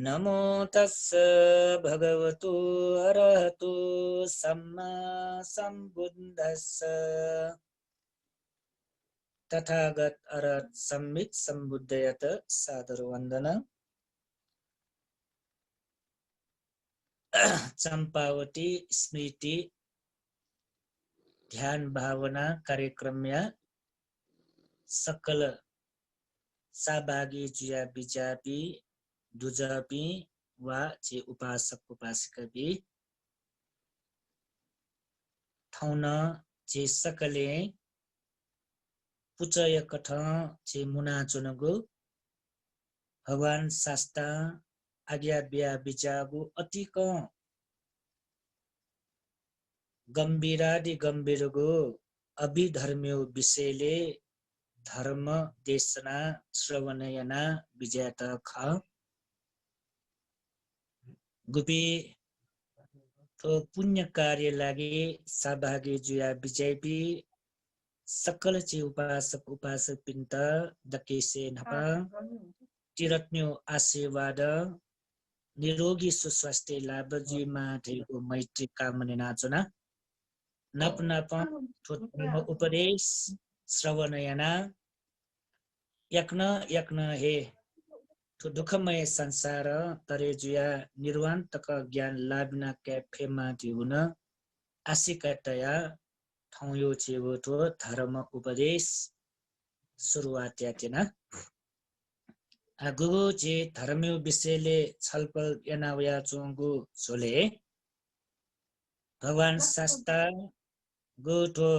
नमो तस्स भगवतो अरहतो सम्मा सम्बुद्धस्स तथागत अरहत सम्मित सम्बुद्धयत सादर वंदन। चंपावती स्मृति ध्यान भावना कार्यक्रम में सकल सहभागी जुया बिजापी दुजापी वा जे उपासक उपासिका बी ठाउन जे सकले पुचय कठ जे मुना चुनगु भगवान शास्ता आज्ञा बिया बिचागु अति क गंभीरादि गंभीरगु अभिधर्म्यो विषयले धर्म देशना श्रवणयना विजयत ख गुपी तो पुण्य कार्य लागे सहभागी जुया विजयपी सकल ची उपासक उपासक पिंत दकेसे नपा चिरत्न्यो आशीर्वाद निरोगी सुस्वास्थ्य लाभ जीमा थेको मैत्री कामने नाचना नप नप धर्म उपदेश श्रवणयना यक्न यक्न हे तो दुखमय संसार तरे जुया निर्वाण तक ज्ञान लाभना क्याफेमा हुन आशिकतया ठाउँ छेउ तो धर्म उपदेश सुरुवात यातेना गुगु जे धर्म्यो विषयले छलफल यनावया चोंगु झोले भगवान शास्ता गो ठो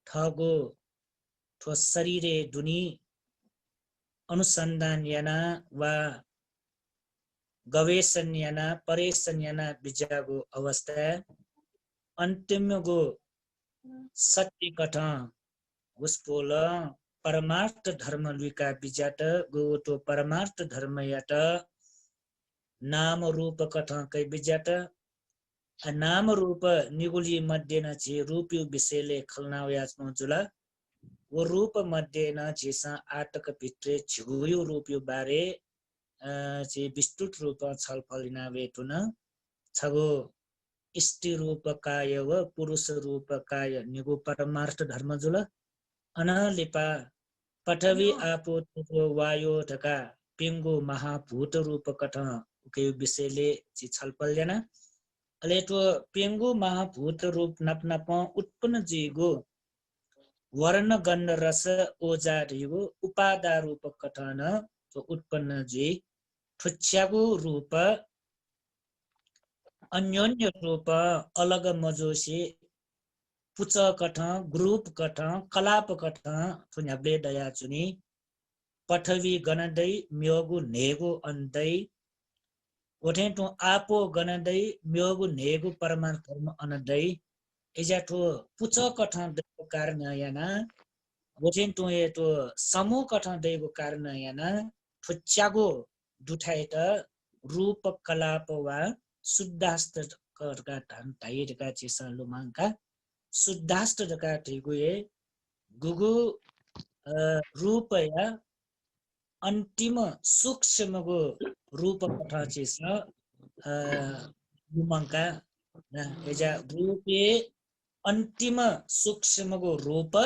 ठगो ठो शरीरे दुनी अनुसंधान याना वा गवेषण याना परेषण याना बिजागो अवस्था अंतिम गो सत्य कथा उसपोल परमार्थ धर्म लुका बिजाट गो तो परमार्थ धर्म याट नाम रूप कथा कै बिजाट नाम रूप निगुली मध्य न छि रूपयो विषयले खलनावया जुला वो रूप मध्य न छिसा आटक भित्रे झिगुयो रूपयो बारे छि विस्तृत रूप छलफलिना वेतुन छगो स्त्री रूप काय व पुरुष रूप काय निगु परमार्थ धर्म जुल अनलिपा पठवी आपो तेजो वायो ढका पिंगु महाभूत रूप कथा के विषयले छि छलफल जना अलेटो पिंगु महाभूत रूप नप नप उत्पन्न जीगो वर्ण गण रस ओजा ढिगो उपादा रूप कथन तो उत्पन्न जी ठुच्च्यागु रूप अन्योन्य रूप अलग मजोसी पुच कथ ग्रुप कथ कलाप कथ थुन्याब्ले दया चुनी पठवी गणदै म्योगु नेगु अन्दै ओठेटो आपो गणदै म्योगु नेगु परमार्थ धर्म अनदै एजाठो पुच कथ दैको कारण याना ओठेटो एतो समूह कथ दैको कारण याना ठुच्च्यागु दुठाइत रूप कलाप वा शुद्धास्त करका धन धाइरका चिसा लुमांका शुद्धास्त का ठिगुए गुगु रूपया अंतिम सूक्ष्मगो रूप कथा चिसा लुमांका एजा रूपे अंतिम सूक्ष्मगो रूप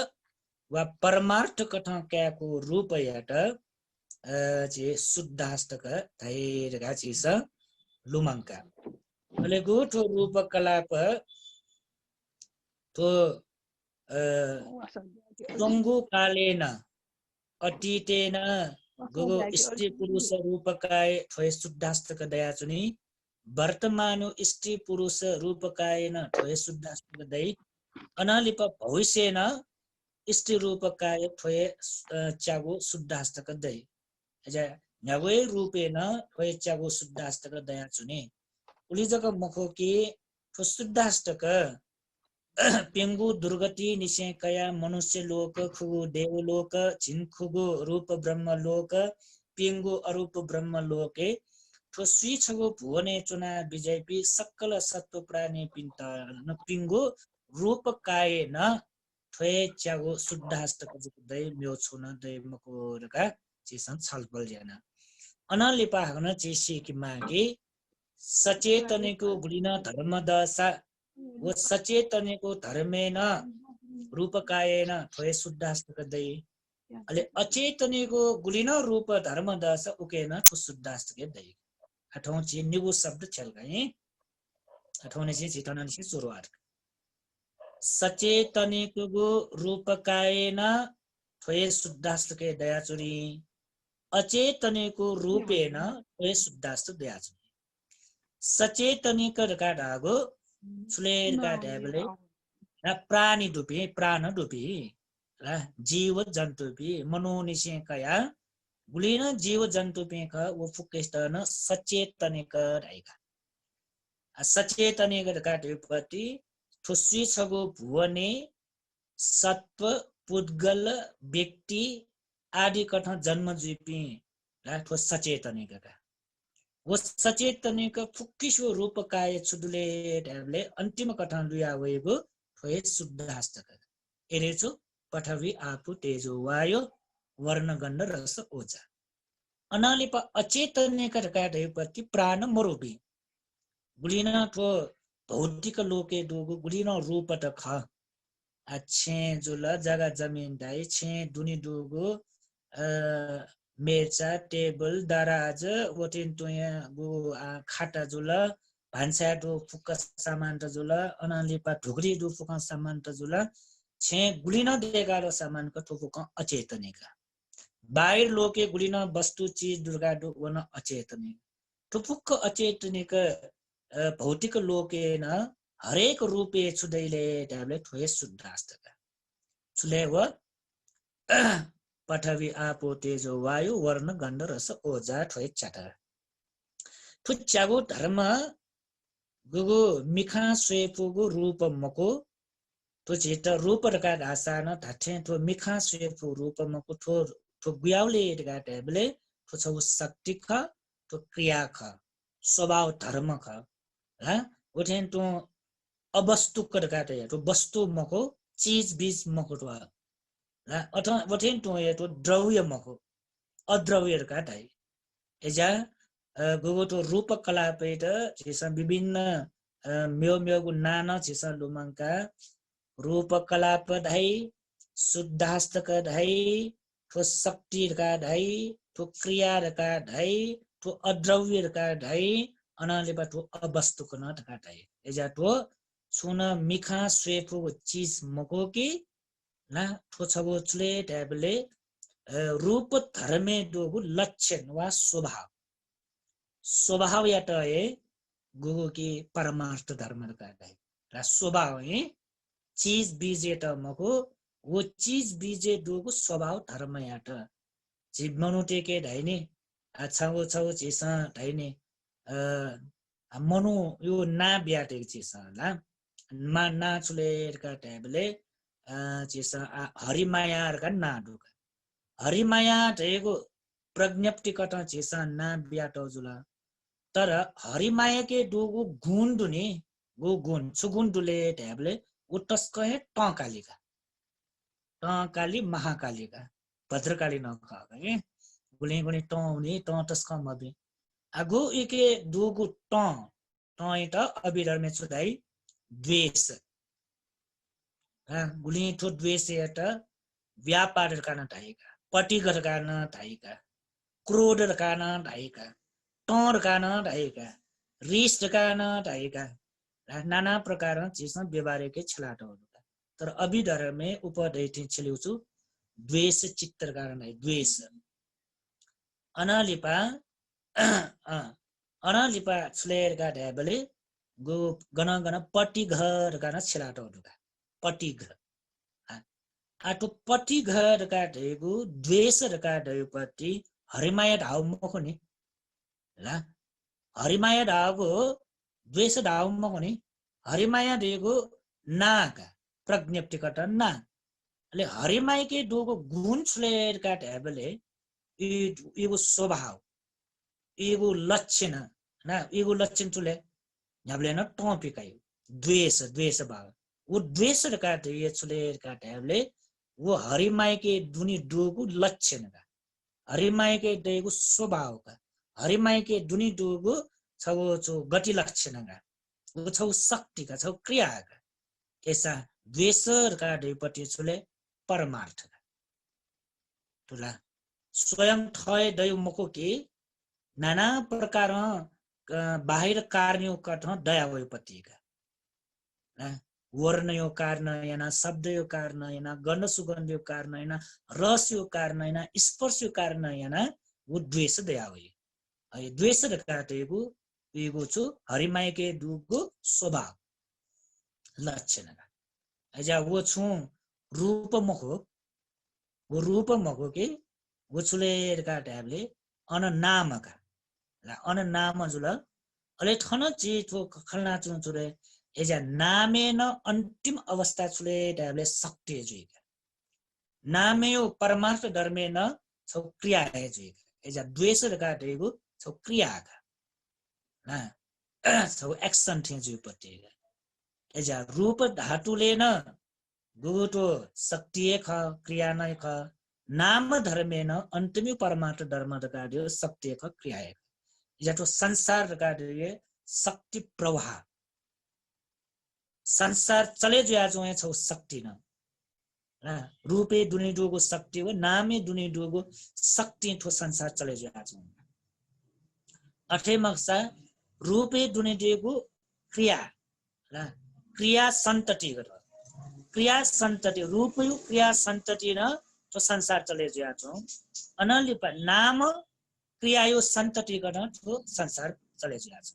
वा परमार्थ कथा क्याको रूप याट चे शुद्धास्तक धाइरका चिसा लुमांका अले गुठो रूप कलाप तो टंगु कालेन अतीतेन गुगु स्त्री पुरुष रूपकाय ठोय शुद्धास्तक दया चुनी वर्तमानो स्त्री पुरुष रूपकायन ठोय शुद्धास्तक दय अनालिप भविष्येन स्त्री रूपकाय ठोय च्यागु शुद्धास्तक दय एजा न्यागुए रूपेन ठोय च्यागु शुद्धास्तक दया चुनी उली जग मुखो के शुद्धास्तक पेंगु दुर्गति निशे कया मनुष्य लोक खुगु देवलोक झिनखुगु रूप ब्रह्म लोक पेंगु अरूप ब्रह्म लोके ठो स्वीछगु भुवने चुना विजयपी सकल सत्व प्राणी पिन्त न पिंगु रूप काय न ठोय च्यागु शुद्धास्तक दै म्यो छुन दै मको रका चिसन छलफल जना अनालिपा हन चेसी कि मागे सचेतनेको गुलिन धर्म दशा वो सचेतनेको धर्मेन रूपकायेन थोय शुद्धास्त गदै अले अचेतनेको गुलिन रूप धर्म दशा उकेन ठु शुद्धास्त गदै अठौं छि निगु शब्द छल गए अठौं ने चितनन से शुरुआत सचेतनेको रूपकायेन थोय शुद्धास्त के दयाचुरी अचेतनेको रूपेण थोय शुद्धास्त दयाचुरी सचेतनिक का डागो सुलेर का डेबले ना प्राणी डुपी प्राण डुपी ला जीव जन्तु पी मनोनिसे कया गुलिन जीव जन्तु पे का वो फुकेस्तन सचेतनिक राइका सचेतनिक का डेपति ठुस्वी छगो भुवने सत्व पुद्गल व्यक्ति आदि कठ जन्म जीपी ला ठो सचेतनिक का वो सचेतनिक फुक्किसो रूपकाय छुदुले ढ्याबले अन्तिम कथन दुया वेगो थोय शुद्धास्तक एरेचो पठवी आफु तेजो वायो वर्ण गण्ड रस ओजा अनालिप अचेतनिक ढेपति प्राण मरुबी गुलिना थो भौतिक लोके दोगो गुलिना रूप त ख अच्छे जुल जगा जमीन दाई छे दुनी दोगो मेचा टेबल दराज वटिन तुया गु खाटा जुल भान्सा दु फुक्क सामान त जुल अनालिपा ढुगरी दु फुक्क सामान त जुल छे गुलिन देगारो सामान क ठुफुक अचेतनिका बाहिर लोके गुलिन वस्तु चीज दुर्गा दु वन अचेतनिक ठुफुक अचेतनिक भौतिक लोके न हरेक रूपे छुदैले ढाबले ठोय शुद्धास्तका छुले व पठवी आपो तेजो वायु वर्ण गण्ड रस ओजा ठोय चाटा ठुच्चागो धर्म गुगु मिखा स्वेपुगु रूप मको तो जेट रूप रका आशा न धाठे तो मिखा स्वेपु रूप मको ठो गुयाउले रका टेबले ठो छ शक्ति ख तो क्रिया ख स्वभाव धर्म ख ह ओठेन तो अवस्तु रका टे तो वस्तु मको चीज बीज मको तो ह अथवा ओठेन तो ये तो द्रव्य मको अद्रव्य रका टे एजा गुगु तो रूप कला पेट जेसा विभिन्न म्यो म्यो गु नाना जेसा लुमंका रूप कला पधाई शुद्धास्तक धाई ठो शक्ति का धाई ठो क्रिया का धाई ठो अद्रव्य का धाई अनालिपा ठो अवस्तु को न का धाई एजा ठो सुन मिखा स्वेफु चीज मको की ना ठो छबो चले टेबले रूप धर्मे दोगु लक्षण वा स्वभाव या तए गुगु की परमार्थ धर्म का धाई रा स्वभाव है चीज बीजे त मको वो चीज बीजे दोगु स्वभाव धर्म याट जी मनुते के ढाइने छाउ छाउ चिसा ढाइने मनु यो ना ब्याटे चिसा ला मा ना चुलेर का टेबले चिसा हरिमाया का ना दुका हरिमाया ढेगो प्रज्ञप्ति कटा चिसा ना ब्याटो जुला तर हरिमाया के दोगु गुण दुने गो गुण सुगुण दुले टेबले उत्तस्क है टकालिका टकाली महाकालिका भद्रकाली नखा है गुले गुने टौने टस्क मबे आगो एके दुगु टय त अबिरर में छुदाई द्वेष गुले ठो द्वेष एट व्यापार कान धाइका पटिगर कान धाइका क्रोध कान धाइका टोर कान धाइका रिष्ट कान धाइका नाना प्रकार चिज व्यवहार के छलाटहरू तर अभिधर में उपदैठी छलिउछु द्वेष चित्त कारण है द्वेष अनालिपा छलेर का ढाबले गो गन गन पटी घर गाना छलाटहरू पटी घर आटो पटी घर का ढेगु द्वेष का ढेपति हरिमाया ढाउ मखोनी ला हरिमाया ढागो द्वेष ढाउ मखोनी हरिमाया ढेगु नाका प्रज्ञप्ति कटा ना अले हरिमाया के दोगो गुण छलेर का ढाबले इगो स्वभाव इगो लक्षण ना इगो लक्षण चुले ढाबले न टॉपिकायो द्वेष भाव वो द्वेष का ढे छलेर का ढाबले वो हरिमाया के दुनी दोगो लक्षण का हरिमाया के दोगो स्वभाव का हरिमाइके दुनी दुगु छौ छौ गति लक्षणगा उ छौ शक्तिका छौ क्रियागा केसा द्वेषरका दैपति छुले परमार्थका तुला स्वयं थय दै मको कि नाना प्रकार बाहिर कार्य कथ दया वैपतिका वर्ण यो कारण याना शब्द यो कारण याना गन्ध सुगन्ध यो कारण याना रस यो कारण याना स्पर्श यो कारण याना वो द्वेष दया वै है द्वेष र काटेको यो छु हरिमायके दुगो स्वभाव लक्षण अजा वो छु रूप मखो वो रूप मखो के वो छुले काटेले अन नामका अन नाम जुल अले ठन ची थो खलना छु छुरे एजा नामेन अन्तिम अवस्था छुले डाबले शक्ति जुइका नामेयो परमार्थ धर्मेन छौ क्रिया है जुइका एजा द्वेष र काटेको छौ क्रियाका ना छौ एक्सन थे जुइपटेगा एजा रूप धातुले न गुटो शक्ति ख क्रिया नै ख नाम धर्मेन अन्तिम परमार्थ धर्म र काट्यो शक्ति ख क्रिया है एजा तो संसार र काट्यो शक्ति प्रवाह संसार चले जुया जो छौ शक्ति न रूपे दुनी दुगो शक्ति हो नामे दुनी दुगो शक्ति थो संसार चले जुया जो अठे मक्सा रूपे दुनी दुगो क्रिया क्रिया सन्तति गरे क्रिया सन्तति रूपयो क्रिया सन्तति न तो संसार चले जुया जो अनलिप नाम क्रिया यो सन्तति गर्न तो संसार चले जुया जो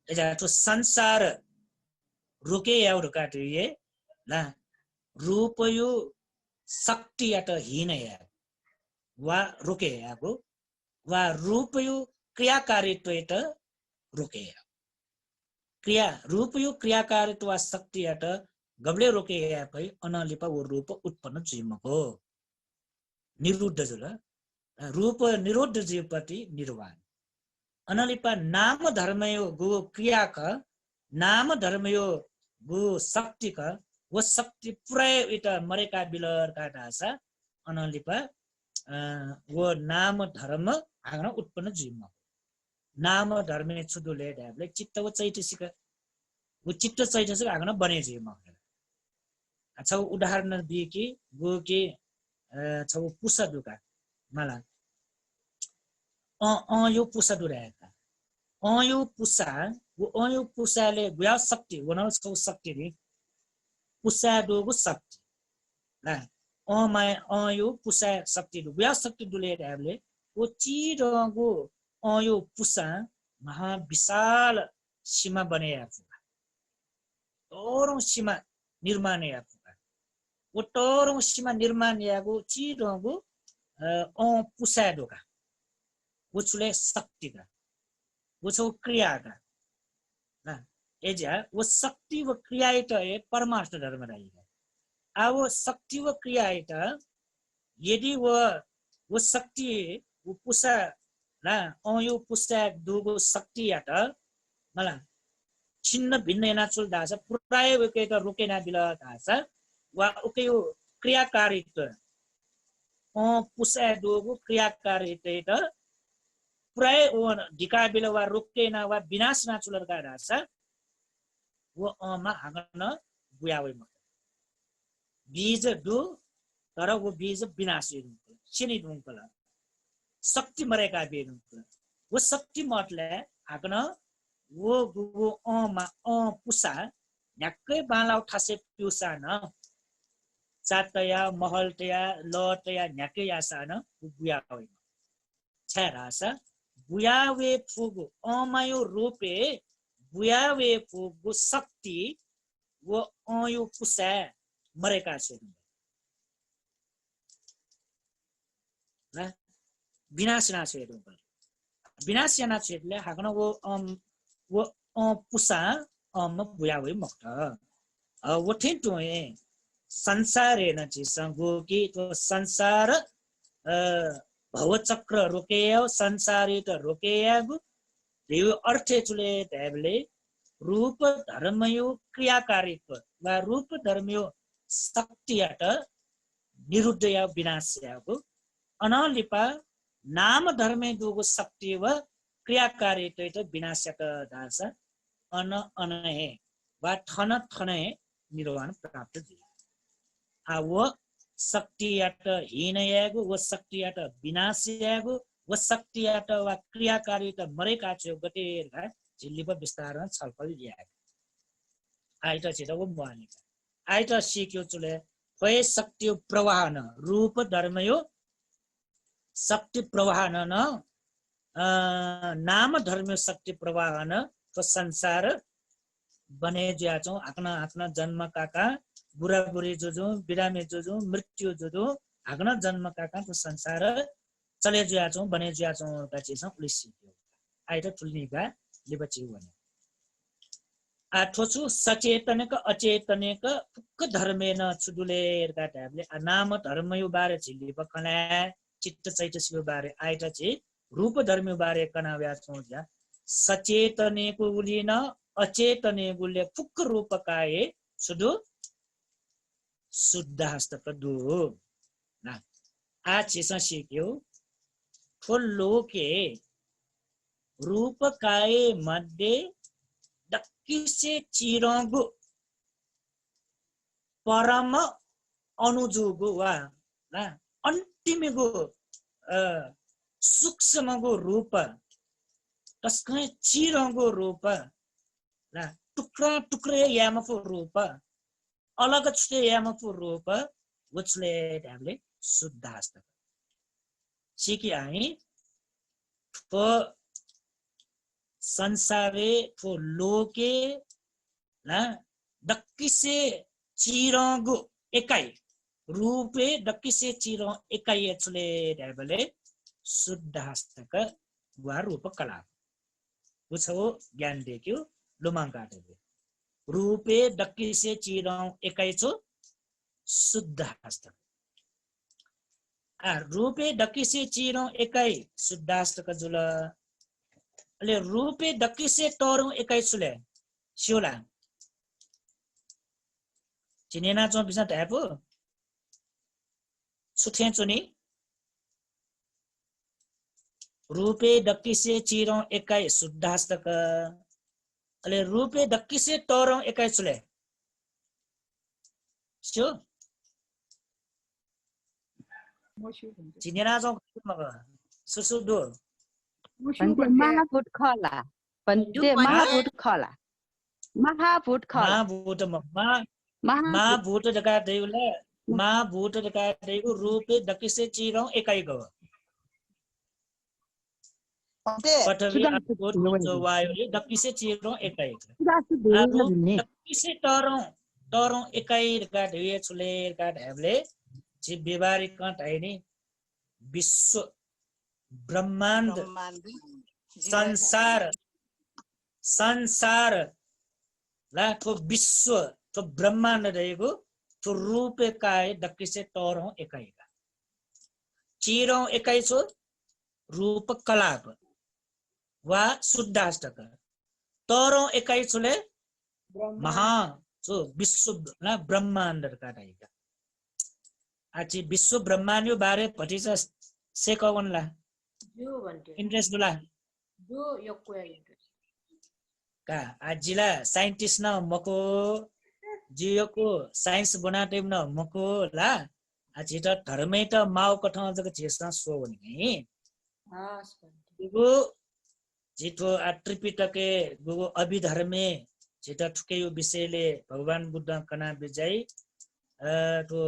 एजा तो संसार रुके या रुकाटिए ला रूपयो शक्ति यात हीन या वा रुके याको वा रूपयो क्रियाकारित्व त रुके या क्रिया रूपयो क्रियाकारित्व वा शक्ति यात गबले रुके या भई अनलिपा वो रूप उत्पन्न जीवको निरुद्ध जुल रूप निरुद्ध जीवपति निर्वाण अनलिपा नाम धर्मयो गो क्रिया का नाम धर्मयो गो शक्ति का वो शक्ति पुरै इटा मरेका बिलर का ढासा अनलिपा वो नाम धर्म आगन उत्पन्न जीवमा नाम धर्मले छुदुले ढाबले चित्त वो चैतसिक वो चित्त चैतसिक आगन बने जीवमा अच्छा उदाहरण दिए कि गो के छ पुसा दुका मला यो पुसा दुराका यो पुसा वो यो पुसाले गुया शक्ति वो न छ शक्ति नि पुसा दोगो शक्ति ना माय यो पुसा शक्ति दु गुया शक्ति दुले ढाबले वो चिरगो यो पुसा महा विशाल सीमा बने आफुका तोरौ सीमा निर्माण आफुका वो तोरौ सीमा निर्माण यागो चिरगो पुसा दोका वो चुले शक्ति का वो छौ क्रिया का ना एजा वो शक्ति व क्रिया तो परमार्थ धर्म रहेगा आ वो शक्ति व क्रिया तो यदि वो शक्ति वो पुसा ना यो पुसा दुगो शक्ति या त मला छिन्न भिन्न ना चुल दास पुराय के त रोकेना बिला दास वा ओके यो क्रियाकारित्व पुसा दुगो क्रियाकारित्व त पुराय ओ ढिका बिल वा रोकेना वा विनाश ना चुलर का दास वो मा हागन बुयावे म बीज दु तर वो बीज विनाश हुनु छिनि दुंकल शक्ति मरेका बेनु वो शक्ति मतले हागन वो मा पुसा न्याक्कै बालाउ ठासे पिउसा न चातया महलतया लतया न्याक्कै यासा न बुयावे छरासा बुयावे फुगु अमायो रूपे बुयावे फुगु शक्ति वो यो पुसा मरेका छन् ना विनाशना छेदु विनाशना छेदले हागन वो पुसा बुयावे मक्त वो ठेटोए संसारेन चिसंगो कि तो संसार भवचक्र रोकेयो संसारित रोकेयागु यो अर्थे चुले देवले रूप धर्मयो क्रियाकारित्व वा रूप धर्मयो शक्तियाट निरुद्ध या विनाश यागु अनलिपा नाम धर्मे दुगो शक्ति व क्रियाकारी त विनाशक दास अन अनहे वा ठन ठनहे निर्वाण प्राप्त दिए आ वो शक्तियाट हीनयागु वो शक्तियाट विनाशयागु वो शक्तियाट वा क्रियाकारी त मरेका छु गतेर झिल्ली पर विस्तार छलफल लिया आइट छिट वो माने आइट सिक्यो चुले भए शक्ति प्रवाहन रूप धर्मयो शक्ति प्रवाहन न नाम धर्म शक्ति प्रवाहन तो संसार बने ज्या छौ आफ्ना आफ्ना जन्म काका बुढा बुढी जो बिरामी जो मृत्यु जो आफ्ना जन्म काका तो संसार चले ज्या छौ बने ज्या छौ का चीज पुलिस सिक्यो आइट तुलनीका लिबची भने आठोछु सचेतनक अचेतनक फुक्क धर्मेन छुडुलेरका ट्याबले नाम धर्मयो बारे झिल्ली बखना चित्त चैतसियो बारे आइट छि रूप धर्मयो बारे कनाव्या छौ ज्या सचेतनेको उलिन अचेतनेगुले फुक्क रूपकाए सुदु शुद्ध हस्तक दु ना आ चिस सिक्यो ठोल्लोके रूपकाए मध्ये दक्किसे चिरंगु परम अनुजुगु वा ना अन्तिमगु सूक्ष्मगु रूप तस्कै चिरंगु रूप ना टुक्रा टुक्रे यामको रूप अलग छुटे यामको रूप उछले हामीले शुद्ध हस्त सिकी आई तो संसारे तो लोके ना दक्किसे चिरंगु एकाई रूपे दक्किसे चिरं एकाई एचले हामीले शुद्ध हस्तक वा रूप कला पुछो ज्ञान देख्यो लुमाङ काटेको रूपे दक्किसे चिरं एकाई छु शुद्ध हस्तक आ रूपे दक्किसे चिरं एकाई शुद्ध हस्तक जुल ले रूपे दक्किसे टरौं एकाई छुले सिउला चिनेना चो बिसा ट्यापो सुथे चुनी रूपे दक्किसे चिरं एकाई शुद्ध हस्तक अले रूपे दक्किसे टरौं एकाई छुले सिउ चिनेना चो मग सुसु दो Pante Mahavut Khala. Pante Mahavut Khala. Mahavut Khala. महाभूत महाभूत जका देउले महाभूत जका देउ रूपे दक्किसे चिरं एकाई गव पठवी अनुभूत जो वायुले दक्किसे चिरं एकाई दक्किसे टरौं एकाई का ढिए छुले का ढ्याबले छि व्यवहारिक कट हैनी विश्व ब्रह्मांड संसार ला तो विश्व तो ब्रह्मांड रहेको तो रूपे काय दक्किसे टरौं एकाई का चिरौं एकाई छो रूप कलाप वा शुद्धाष्टक टरौं एकाई छुले महा जो विश्व ना ब्रह्मांड का रहेका आछि विश्व ब्रह्मांड यो बारे पटिस सेकवनला इंट्रेस्ट दुला जो यक्को इंट्रेस्ट का आजिला साइंटिस्ट न मको जियोको साइंस बना टाइम न मको ला आछि त धर्मै त माउ कठ जक जेसा सो भने गो जितो त्रिपिटके गो अभिधर्मे जिता ठुके यो विषयले भगवान बुद्ध कना बिजाई तो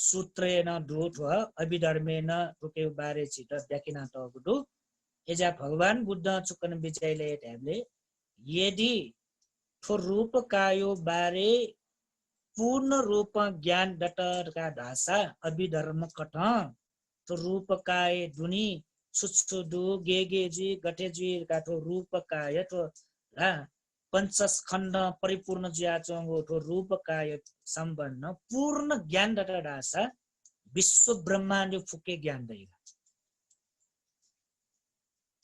सूत्रे न दूत हो अभिधर्मे न ठुके बारे छिट व्याख्यान त गुडु एजा भगवान बुद्ध चुकन बिजाइले हामीले यदि ठो रूप कायो बारे पूर्ण रूप ज्ञान डटरका भाषा अभिधर्म कठ तो रूप काय दुनी सुच्छुदु गेगेजी गटेजी का तो रूप काय तो पंचस्कंद परिपूर्ण ज्याचंगो तो रूप काय संबंध पूर्ण ज्ञान डटर भाषा विश्व ब्रह्मांड फुके ज्ञान दैगा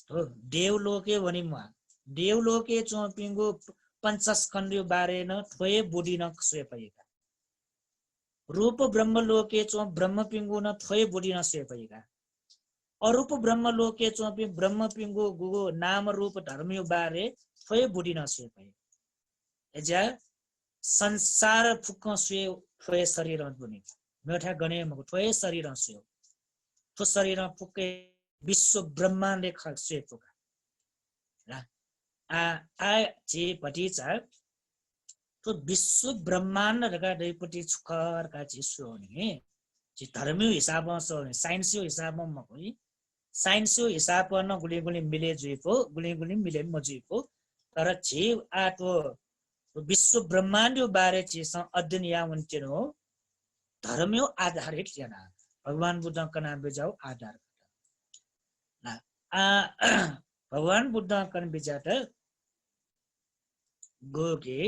तो देवलोके वनिमा देवलोके चोपिंगो पंचस्कंद बारे न थोए बुढी न सोए पएका रूप ब्रह्मलोके चो ब्रह्म पिंगु न थोए बुढी न सोए पएका अरूप ब्रह्म लोके चोपी ब्रह्म पिंगो गुगो नाम रूप धर्मियो बारे थोय बुढी नसुए भए एजा संसार फुक्क सुए थोय शरीर बुनि मेठा गणे मको थोय शरीर सुए थो शरीर फुक्के विश्व ब्रह्माण्ड खस्से फुका आ जे पटी छ तो विश्व ब्रह्माण्ड रका दैपटी छुकर का जिसो नि जे धर्मियो हिसाबमा सो साइन्सियो हिसाबमा मको साइन्सियो हिसाबमा न गुली गुली मिले जुइपो गुली गुली मिले मजुइपो तर जीव आतो विश्व ब्रह्माण्ड बारे चीज अध्ययन या वंचन हो धर्मियो आधारित जना भगवान बुद्ध का नाम बेजाओ आधार भगवान बुद्ध का बेजात गोगे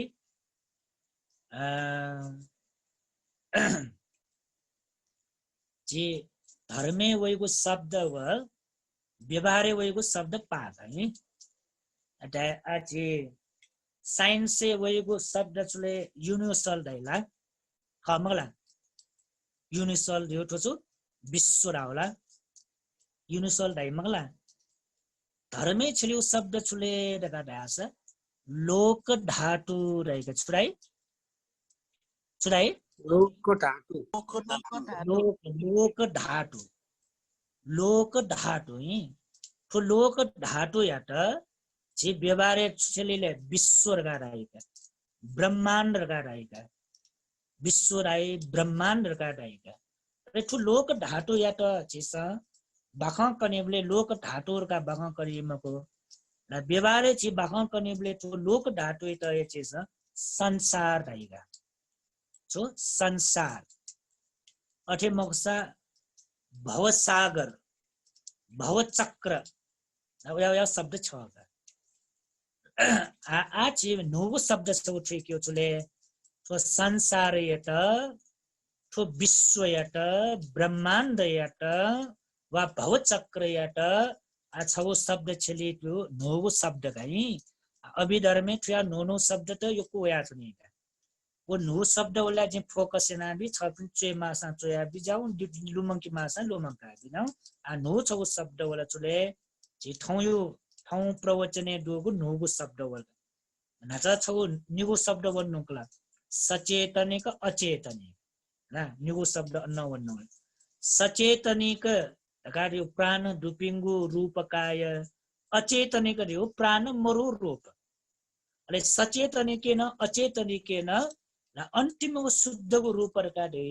जे धर्मे वहीको शब्द व व्यवहारे वहीको शब्द पाता है अटा आजे साइन्स से वहीको शब्द चले यूनिवर्सल दैला खमला यूनिवर्सल दियो ठोचो विश्व रावला यूनिवर्सल दै मगला धर्मे छलियो शब्द चले दगा दास लोक धातु रहेको छुराई छुराई लोक धातु लोक धातु ही तो लोक धातु या त जे व्यवहार छलिले विश्व रगा रहेका ब्रह्माण्ड रगा रहेका विश्व राई ब्रह्माण्ड रगा रहेका तो लोक धातु या त चिस बाखा कनेबले लोक धातु रका बाखा करिमको ना व्यवहार छि बाखा कनेबले तो लोक धातु त ये चिस संसार रहेका सो संसार अठे मोक्सा भवसागर भवचक्र या शब्द छ आ छि नो शब्द छ उठे क्यो चले तो संसार यत तो विश्व यत ब्रह्माण्ड यत वा भवचक्र यत आ छौ शब्द छले त्यो नो शब्द गई अभिधर्मे थ्या नो शब्द त यो कोया छनी वो नो शब्द वाला जे फोकस ना भी छपचे मासा चोया भी जाऊ लुमंग की मासा लुमंग का भी ना आ नो छौ शब्द वाला चले जे ठाउँ प्रवचने दोगु नोगु शब्द वाला नाचा छौ निगु शब्द वन्नुकला सचेतनिक अचेतनिक ना निगु शब्द अन्न वन्नु सचेतनिक कार्य प्राण दुपिंगु रूपकाय अचेतनिक रियो प्राण मरु रूप अले सचेतनिकेन अचेतनिकेन अन्तिम शुद्धको रूप रकाडे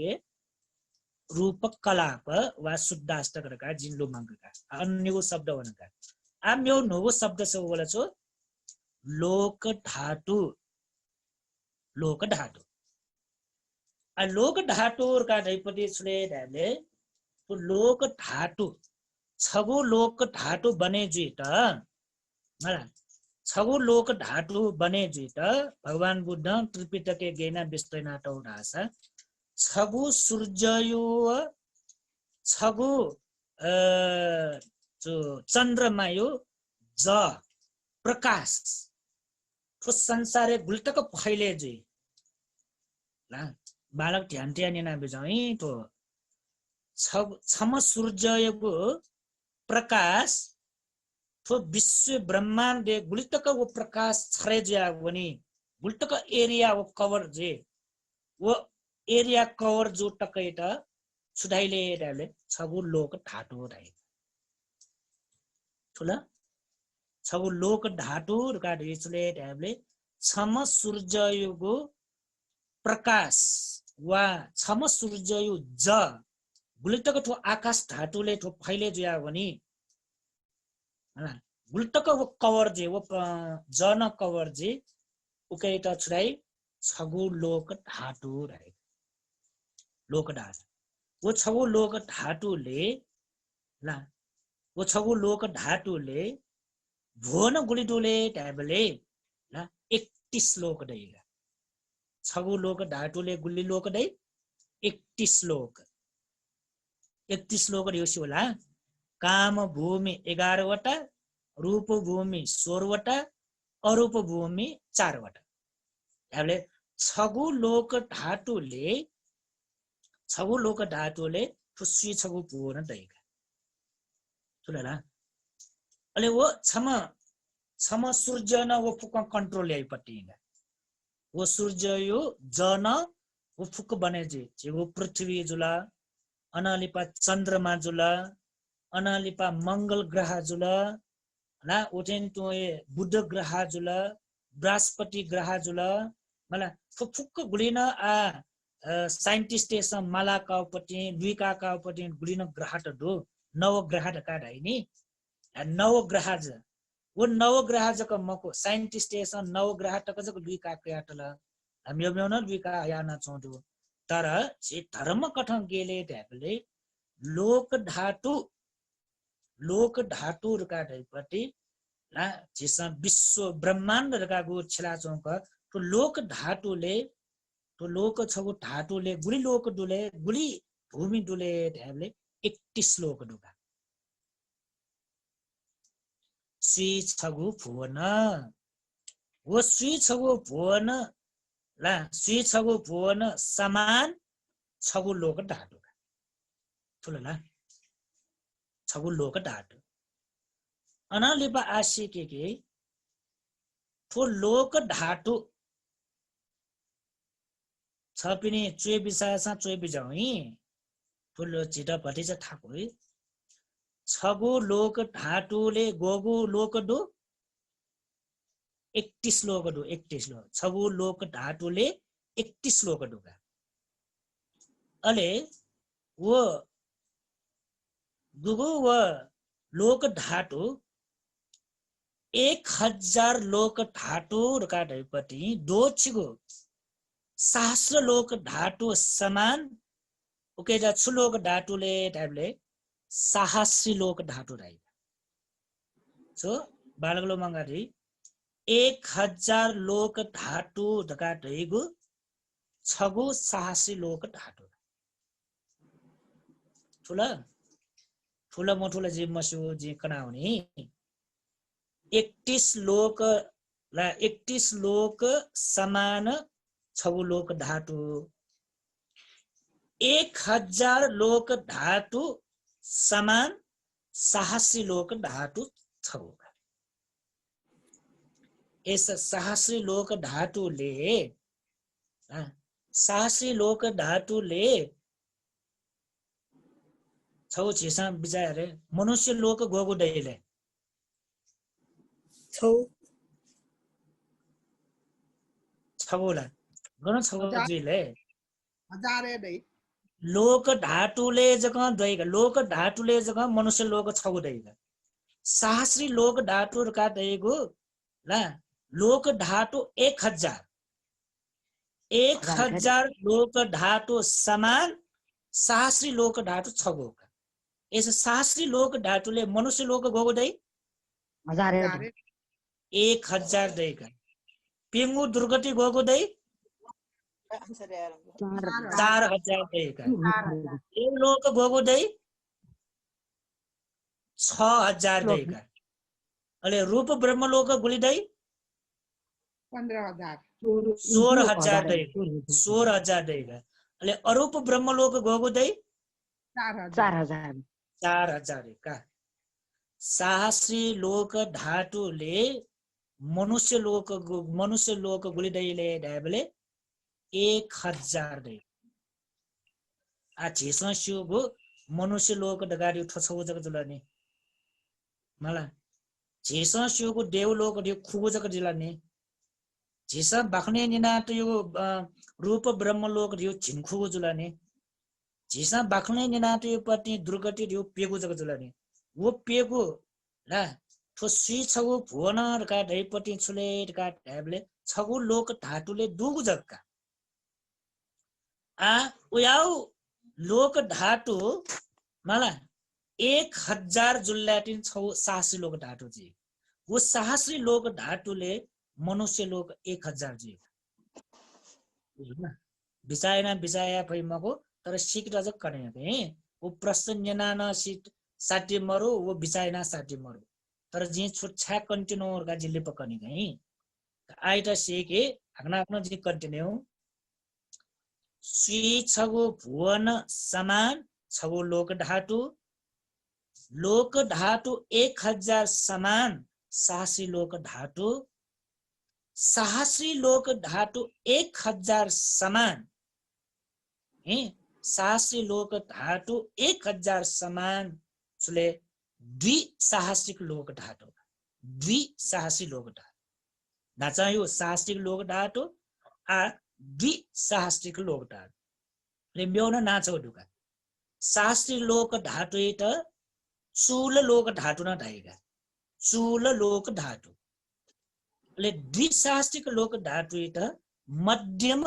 रूप कलाप वा शुद्धाष्टक रका जिल्लो मंगका अन्यको शब्द वनका आम्यो नोगो शब्द छ बोला छो लोक धातु आ लोक धातु का दैपति छले दाले तो लोक धातु छगो लोक धातु बने जुइत मला छगो लोक धातु बने जुइत भगवान बुद्ध त्रिपिटके गेना विस्तैना टौडासा छगो सूर्ययो छगो जो चन्द्रमा यो ज प्रकाश तो संसारे गुल्टक फैले जुइ ला बालक ध्यान ध्यान ना बिजाई तो छम सूर्यको प्रकाश तो विश्व ब्रह्माण्ड गुल्टक वो प्रकाश छरे ज्या वनी गुल्टक एरिया वो कवर जे वो एरिया कवर जो टकैटा छुडाइले डाले छगु लोक धातु रहे ठुला छगु लोक धातु का ढिसले डाले छम सूर्यको प्रकाश वा छम सूर्ययो ज गुल्टक ठो आकाश धातुले ठो फैले ज्या वनी गुल्टक वो कवर जे वो जन कवर जे उकैटा छुडाई छगु लोक धातु रहे लोक धातु वो छगु लोक धातुले ला वो छगु लोक धातुले भुवन गुलिडोले ट्याबले ला 31 श्लोक दैला छगु लोक धातुले गुल्ली लोक दै 31 श्लोक 31 श्लोक दियोसी होला काम भूमि 11 वटा रूप भूमि 16 वटा अरूप भूमि 4 वटा याले छगु लोक धातुले फुस्सी छगु पूर्ण दैका ठुला अले वो छम सूर्य न वो फुक कंट्रोल ल्याइपट्टि वो सूर्य यो जन वो फुक बने जे वो पृथ्वी जुला अनालिपा चंद्रमा जुला अनालिपा मंगल ग्रह जुला ना उठेन तो ये बुध ग्रह जुला बृहस्पति ग्रह जुला मला फुक गुलिन आ साइन्टिस्ट सम माला काउपट्टि दुईका काउपट्टि गुलिन ग्रह त दो नव ग्रह त का नि नव ग्रह ज वो नव ग्रह जक मको साइन्टिस्ट सम नव ग्रह त जक दुईका क्याटल हामी यो न दुईका याना चोदो तर जे धर्म कठन गेले ढ्यापले लोक धातु रका ढैपट्टि ला जेसा विश्व ब्रह्माण्ड रका गो छिला चौक तो लोक धातुले तो लोक छगु धातुले गुली लोक डुले गुली भूमि डुले ढ्यापले 31 लोक डुका श्री छगु भुवन वो श्री छगु भुवन ला श्री छगु भुवन समान छगु लोक धातु ठुलो ला छगु लोक धातु अनालिपा आशी के ठो लोक धातु छपिने चुए बिसासा चुए बिजाउँ ठुलो चिटा पटी छ थाको छगु लोक धातुले गोगु लोक दु 31 लोक दु 31 लोक छगु लोक धातुले 31 लोक दुका अले वो दुगु व लोक धातु 1000 लोक धातु रका ढैपट्टि दोछिगो सहस्र लोक धातु समान ओके जा छुलोक धातुले टाइपले सहस्री लोक धातु राइ सो बालगलो मंगारी 1000 लोक धातु ढका ढैगु छगु सहस्री लोक धातु ठुला मोठुला जे मसु जे कनाउने 31 लोक ला 31 लोक समान छगु लोक धातु 1000 लोक धातु समान सहस्री लोक धातु छगु यस सहस्री लोक धातुले छौ छिसा बिचारे मनुष्य लोक गोगु दैले छगुला गन छगु जिले हजारे दै लोक धातुले जक दैगा लोक धातुले जक मनुष्य लोक छगु दैगा सहस्री लोक धातु का दैगु ला लोक धातु 1000 लोक धातु समान सहस्री लोक धातु छगु यस सहस्री लोक धातुले मनुष्य लोक गोगु दै 1000 दैगा पिंगु दुर्गति गोगु दै 4000 दैगा एक लोक गोगु दै 6000 दैगा अले रूप ब्रह्म लोक गुली दै 15000 दैगा 16000 दैगा अले अरूप ब्रह्म लोक गोगु दै 4000 का सहस्री लोक धातुले मनुष्य लोक गुली दैले ढाबले 1000 दै आ झेसो शिवगो मनुष्य लोक दगाडी ठछौ जक जुलाने मला झेसो शिवगो देव लोक दियो खुगो जक जिलाने झेसा बाखने निना त यो रूप ब्रह्म लोक दियो झिनखुगो जुलाने झेसा बाखने निना त यो पति दुर्गति दियो पेगो जक जुलाने वो पेगो ला ठो श्री छगु भुवन का ढैपट्टि छुले का ढाबले छगु लोक धातुले दुगु जक्का आ उयाउ लोक धातु मला 1000 जुल्लाटिन छौ सहस्री लोक धातु जी वो सहस्री लोक धातुले मनुष्य लोक 1000 जी बिचाया फैमको तर सिक रजक कने है वो प्रश्न न्याना सिट साटी मरो वो बिचायना साटी मरो तर जे छुट्छा कन्टिन्यू का जिल्ले पकनी गई आइटा सेके हगना आफ्नो जी कन्टिन्यू श्री छगु भुवन समान छगु लोक धातु लोक धातु 1000 समान साहसी लोक धातु साहसी लोक धातु 1000 समान साहसी लोक धातु 1000 समान उसले द्विसाहसिक लोक धातु द्विसाहसी लोक धातु नाचा यो साहसिक लोक धातु आ द्विसाहसिक लोक धातु ले म्याउन नाचो ढुका साहसी लोक धातु त चूल लोक धातु न धाइगा चूल लोक धातु ले द्विसाहसिक लोक धातु त मध्यम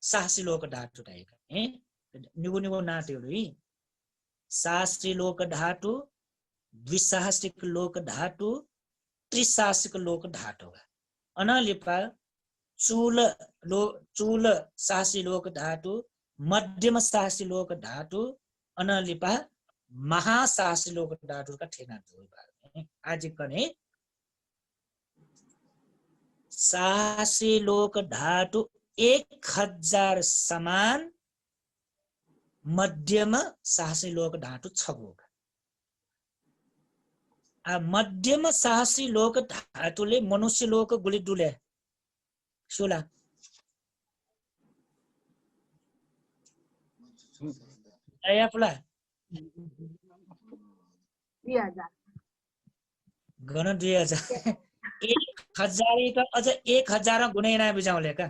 साहसी लोक धातु धाइगा निगो निगो नाट्योहरु साहसी लोक धातु द्विसाहसिक लोक धातु त्रिसाहसिक लोक धातु अनलिपा चूल साहसी लोक धातु मध्यम साहसी लोक धातु अनलिपा महासाहसी लोक धातु का ठेना आज कने साहसी लोक धातु 1000 समान मध्यम साहसी लोक धातु 6 आ मध्यम साहसी लोक धातुले मनुष्य लोक गुली डुले सोला आया पुला 2000 गण 2000 1000 त अझ 1000 गुणेना बिजाउले का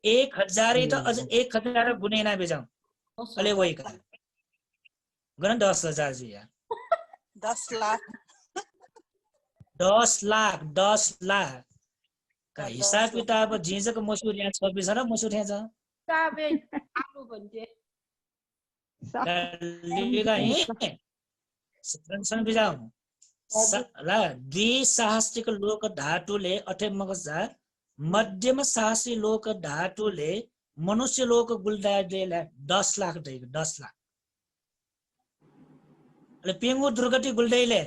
1000 त अझ 1000 गुणेना बिजाउ अले वही का गण 10000 जी यार 10 लाख 10 लाख का हिसाब किताब जिजको मसुर यहाँ 26 र मसुर यहाँ छ काबे आलु भन्थे लिगा हे सन बिजाउ ल द्विसाहसिक लोक धातुले अठे मगजा मध्यम साहसी लोक धातुले मनुष्य लोक गुल्दाले 10 लाख दैको 10 लाख ले पेंगु दुर्गति गुल्दैले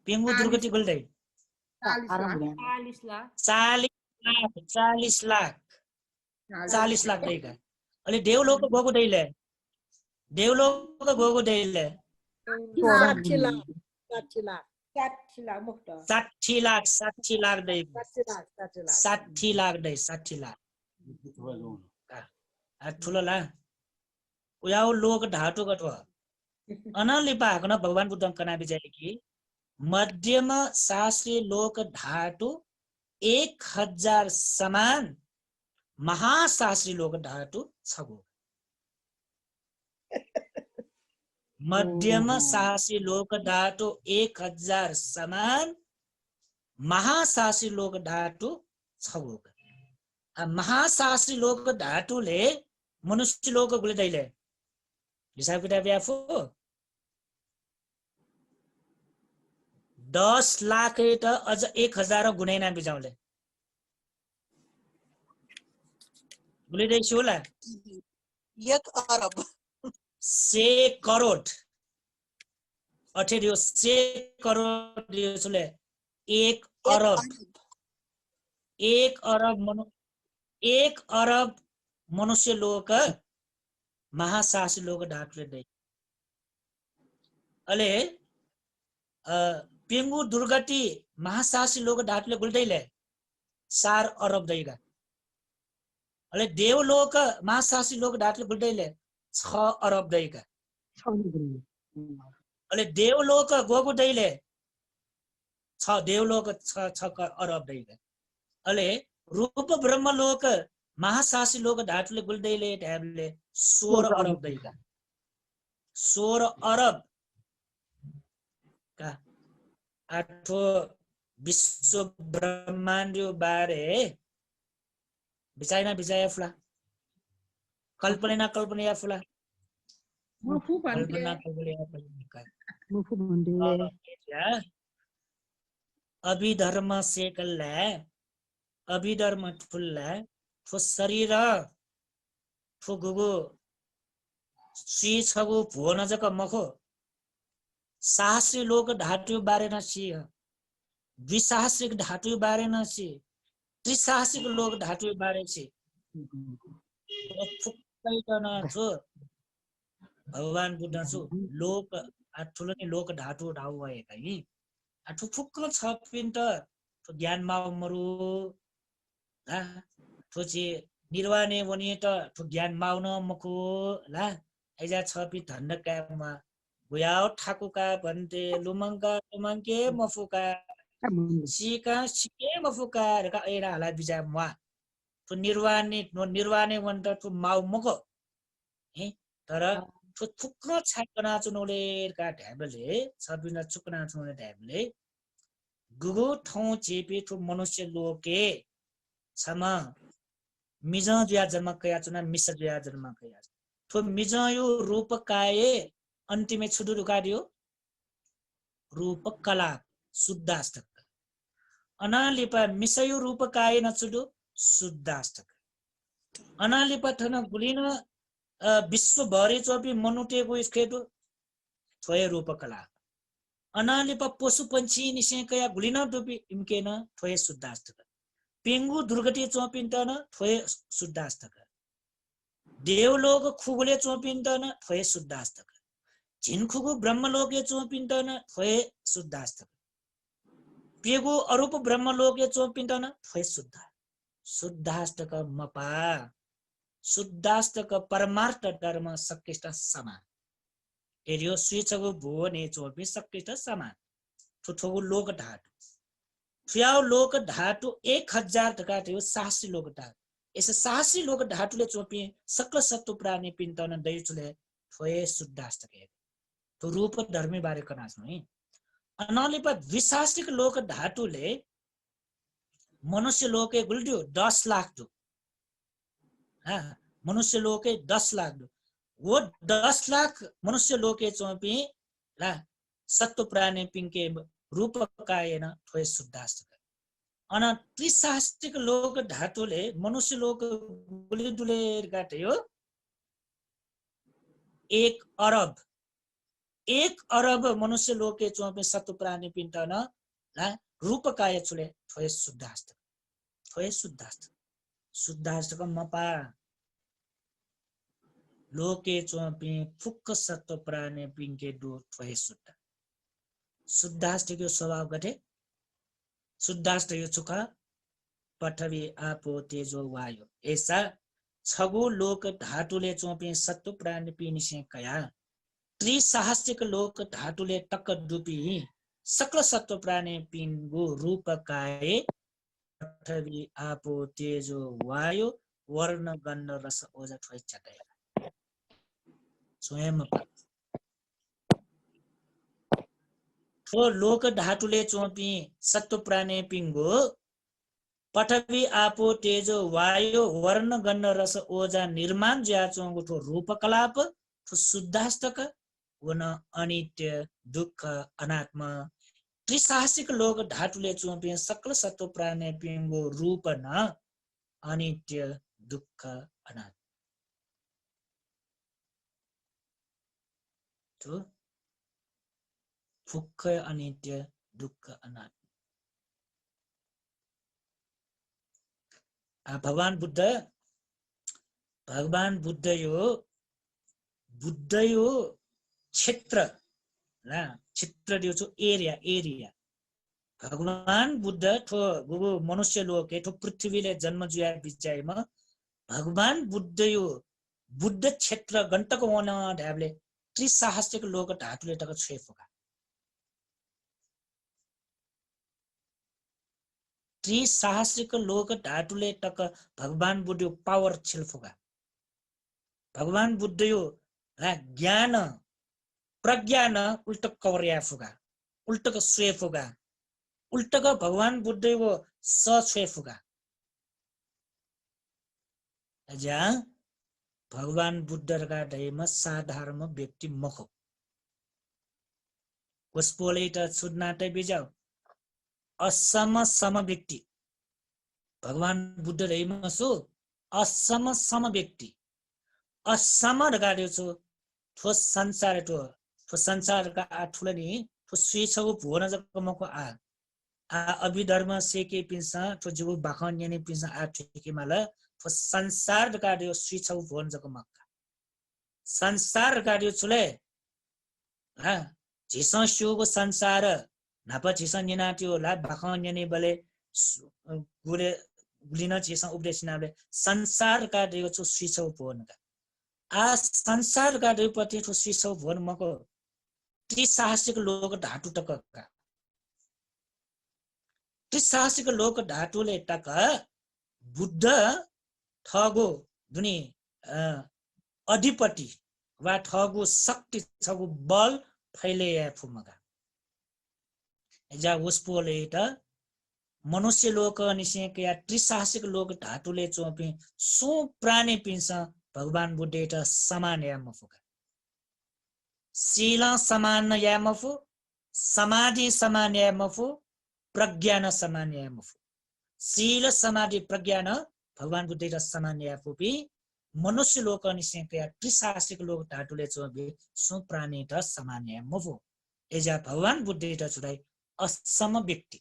पेंगु दुर्गति गुल्दै 40 लाख 40 लाख दैका अहिले देवलोक गएको दैले देवलोक गएको दैले 60 लाख 60 लाख दै 60 लाख दै 60 लाख ठुलो ला उयाउ लोक धातु गठो अनलिपा हकन भगवान बुद्ध कना बिचारे कि मध्यम शास्त्री लोक धातु 1000 समान महाशास्त्री लोक धातु 6 मध्यम शास्त्री लोक धातु 1000 समान महाशास्त्री लोक धातु 6 महाशास्त्री लोक धातुले मनुष्य लोक गुलिदैले हिसाब किताब आफू 10 लाख त अझ 1000 गुणेना बिजाउले गुलिदैछु होला 1 अरब 6 करोड अठे दियो 6 करोड दियोले 1 अरब मनुष्य लोक महाशासी लोक धातुले दै अले पेंगु दुर्गति महाशासी लोक धातुले गुल्दैले 4 अरब दैगा अले देवलोक महाशासी लोक धातुले गुल्दैले 6 अरब दैगा अले देवलोक गोगु दैले 6 देवलोक 6 अरब दैगा अले रूप ब्रह्मलोक महाशासी लोक धातुले गुल्दैले ढ्याबले 16 अरब दैगा 16 अरब का आठो विश्व ब्रह्माण्ड बारे बिचाइना बिचाया फुला कल्पना फुला मुफु कल्पना अभिधर्म सेकल्ला अभिधर्म ठुल्ला ठो शरीर ठो गुगु सी छगु भुवन जक मखो साहसी लोक धातु बारे नसी द्विसाहसिक धातु बारे नसी त्रिसाहसिक लोक धातु बारे छी फुक्कैकन छु भगवान बुद्ध छु लोक ठुलो नि लोक ढाटु ढाउ भएका यी ठु फुक्क छ पिन्ट ज्ञान माउमरु ला ठुची निर्वाणे वनि त ठु ज्ञान माउन मको ला ऐजा छ पि धन्डकामा बुयाउ ठाकुका भन्ते लुमङ्का लुमङ्के मफुका सिका सिके मफुका रका एरा हाला बिजा मा ठु निर्वाणे वन्त ठु माउ मको हे तर ठु फुक्क छाकना चुनोले का ढ्याबले छबिना चुकना चुनोले ढ्याबले गुगु ठौ चेपे ठु मनुष्य लोके छमा मिज जुया जन्म कया चुना मिस जुया जन्म कया ठु मिज यो रूप काए अन्तिमे छुडु रुकाडियो रूप कला शुद्धाष्टक अनालिपा मिसयो रूप काए न छुडु शुद्धाष्टक अनालिपा थन गुलिन विश्व भरि चोपी मनुटेको स्केटो थोय रूप कला अनालिपा पशु पंछी निसे कया गुलिन टोपी इमकेन थोय शुद्धाष्टक पेंगु दुर्गति चोपिन्तन थोय शुद्धाष्टक देवलोक खुगुले चोपिन्तन थोय शुद्धाष्टक झिनखुगु ब्रह्मलोके चोपिन्तन थोय शुद्धाष्टक पेगु अरूप ब्रह्मलोके चोपिन्तन थोय शुद्धाष्टक मपा शुद्धाष्टक परमार्थ धर्म सकिष्ट समान एरियो स्विचगु भुवने चोपि सकिष्ट समान ठुठोगु लोक ढाटु फ्याउ लोक ढाटु 1000 टका थियो साहसी लोक ढाटु यस साहसी लोक ढाटुले चोपि सकल सत्व प्राणी पिन्तन दैचुले थोय शुद्धाष्टक तो रूप धर्मी बारे कनास्नु है अनलिप विशासिक लोक ढाटुले मनुष्य लोके गुल्ड्यो 10 लाख दु मनुष्य लोके 10 लाख दु वो 10 लाख मनुष्य लोके चोपी ला सत्व प्राणी पिंके रूप कायन थोय शुद्धाष्टक अन त्रिशास्त्रिक लोक धातुले मनुष्य लोक गुलिदुले गाट्यो 1 अरब मनुष्य लोके चोपी सत्व प्राणी पिंटन ला रूप काय चुले थोय शुद्धाष्टक मपा लोके चोपी फुक्क सत्व प्राणी पिंके दु थोय शुद्धाष्टक स्वभाव गठे शुद्धाष्टक चुका पठवी आपो तेजो वायु ऐसा छगु लोक धातुले चोपी सत्व प्राणी पिनिसे कया त्रिसाहस्तिक लोक धातुले टक्क डुपी सकल सत्व प्राणी पिंगु रूप काए पठवी आपो तेजो वायु वर्ण गन्ध रस ओजा थोय चटय स्वयं ठो लोक धातुले चोपी सत्व प्राणी पिंगु पठवी आपो तेजो वायु वर्ण गन्ध रस ओजा निर्माण ज्या चोंगु ठो रूप कलाप ठो शुद्धाष्टक वन अनित्य दुःख अनात्म त्रिसाहसिक लोक धातुले चोपी सकल सत्व प्राणी पिंगु रूप न अनित्य दुःख अनात्म तो फुक्क अनित्य दुःख अनात्म भगवान बुद्ध यो क्षेत्र ला क्षेत्र दियो छु एरिया भगवान बुद्ध ठो गुगु मनुष्य लोके ठो पृथ्वीले जन्म जुया बिचाइमा भगवान बुद्ध यो बुद्ध क्षेत्र गण्टक वन ढ्याबले त्रिसाहस्तिक लोक ढाटुले टक छेफुका त्रिसाहस्तिक लोक ढाटुले टक भगवान बुद्ध पावर छिल्फुका भगवान बुद्ध यो ज्ञान प्रज्ञान उल्टक कवर्या फुगा उल्टक स्वे फुगा उल्टक भगवान बुद्ध यो स छे फुगा अजा भगवान बुद्ध का दैमा साधारण व्यक्ति मखो उसपोले त सुनाटे बिजाउ असम व्यक्ति भगवान बुद्ध दैमा सो असम व्यक्ति असम रगाड्यो छु ठो संसार का ठुलनी ठो स्वेछको भुवन जकमको आ अभिधर्म सेके पिन्सा ठो जुगु बाखन यानी पिन्सा आ ठेके माला संसार गाडियो सुइछौ भोन जको मक्का संसार गाडियो छुले हा झिसो सुगो संसार नाप झिसो निनाटियो ला भाखा नेने बले गुले गुलिन झिसो उपदेशनाले संसार गाडियो छु सुइछौ भोन आ संसार गाडियो पति छु सुइछौ भोन मको ती साहसिक लोक ढाटु टकका ती साहसिक लोक ढाटुले टक बुद्ध ठगो दुनी अधिपति वा ठगो शक्ति छगो बल फैले फुमगा जा उसपोले त मनुष्य लोक निसे के या त्रिसाहसिक लोक ढाटुले चोपी सो प्राणी पिन्छ भगवान बुद्धे त समान यामफुका शील समान यामफु समाधि समान यामफु प्रज्ञान समान यामफु शील समाधि प्रज्ञान भगवान बुद्धे त समान याफुपी मनुष्य लोक निसे के या त्रिसाहसिक लोक ढाटुले चोपी सो प्राणी त समान यामफु एजा भगवान बुद्धे त छुडाई असम व्यक्ति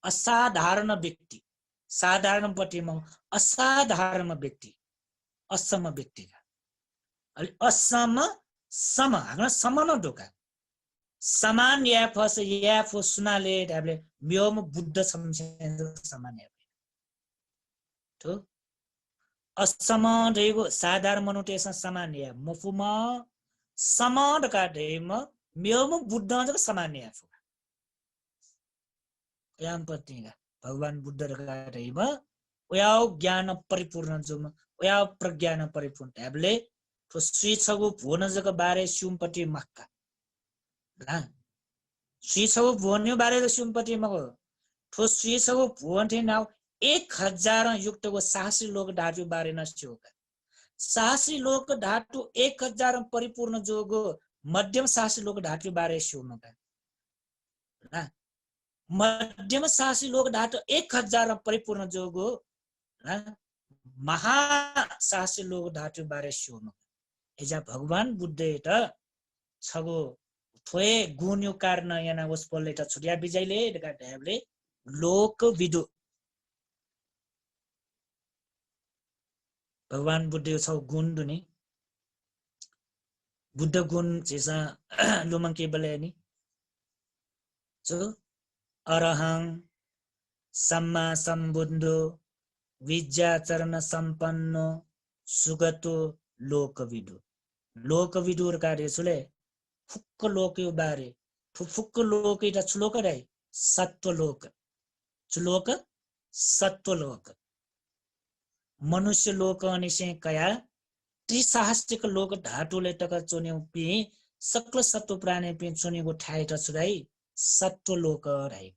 असाधारण व्यक्ति साधारण पट्टिमा असाधारण व्यक्ति असम व्यक्ति अलि असम सम हाम्रो समान ढोका समान याफ सुनाले हामीले म्योम बुद्ध समान याफ तो असम रेगो साधारण मनुटेसन समान या मफुमा समान का देम म्योम बुद्ध जको समान याफ याम पत्नीगा भगवान बुद्ध रकाइमा ओयाव ज्ञान परिपूर्ण जुम ओयाव प्रज्ञान परिपूर्ण हामीले तो श्रीछगु भुवन जको बारे सुमपति मक्का ला श्रीछगु भुवन बारे सुमपति मको तो श्रीछगु भुवन थे नाउ 1000 युक्तको साहसी लोक ढाटु बारे नस्योका साहसी लोक ढाटु 1000 परिपूर्ण जोगो मध्यम साहसी लोक ढाटु बारे सुमका ला मध्यम साहसी लोक ढाटु 1000 परिपूर्ण जोगो महा साहसी लोक ढाटु बारे सुमका एजा भगवान बुद्ध त छगो थोए गुन्यु कारण याना उसपोले त छुट्या बिजैले डका ढ्याबले लोक विदु भगवान बुद्ध छ गुण दुनी बुद्ध गुण जेसा लुमंके बलेनी जो अरहं सम्मा सम्बुद्धो विद्याचरण संपन्नो सुगतो लोकविदुर कार्य छुले फुक्क लोकयो बारे फुक्क लोक इटा छुलोक रै सत्वलोक छुलोक सत्वलोक मनुष्य लोक अनिसे कया त्रिसाहसिक लोक ढाटुले टक चोन्यौ पि सकल सत्व प्राणी पि चोनीको ठाइ त छुराई सत्वलोक रै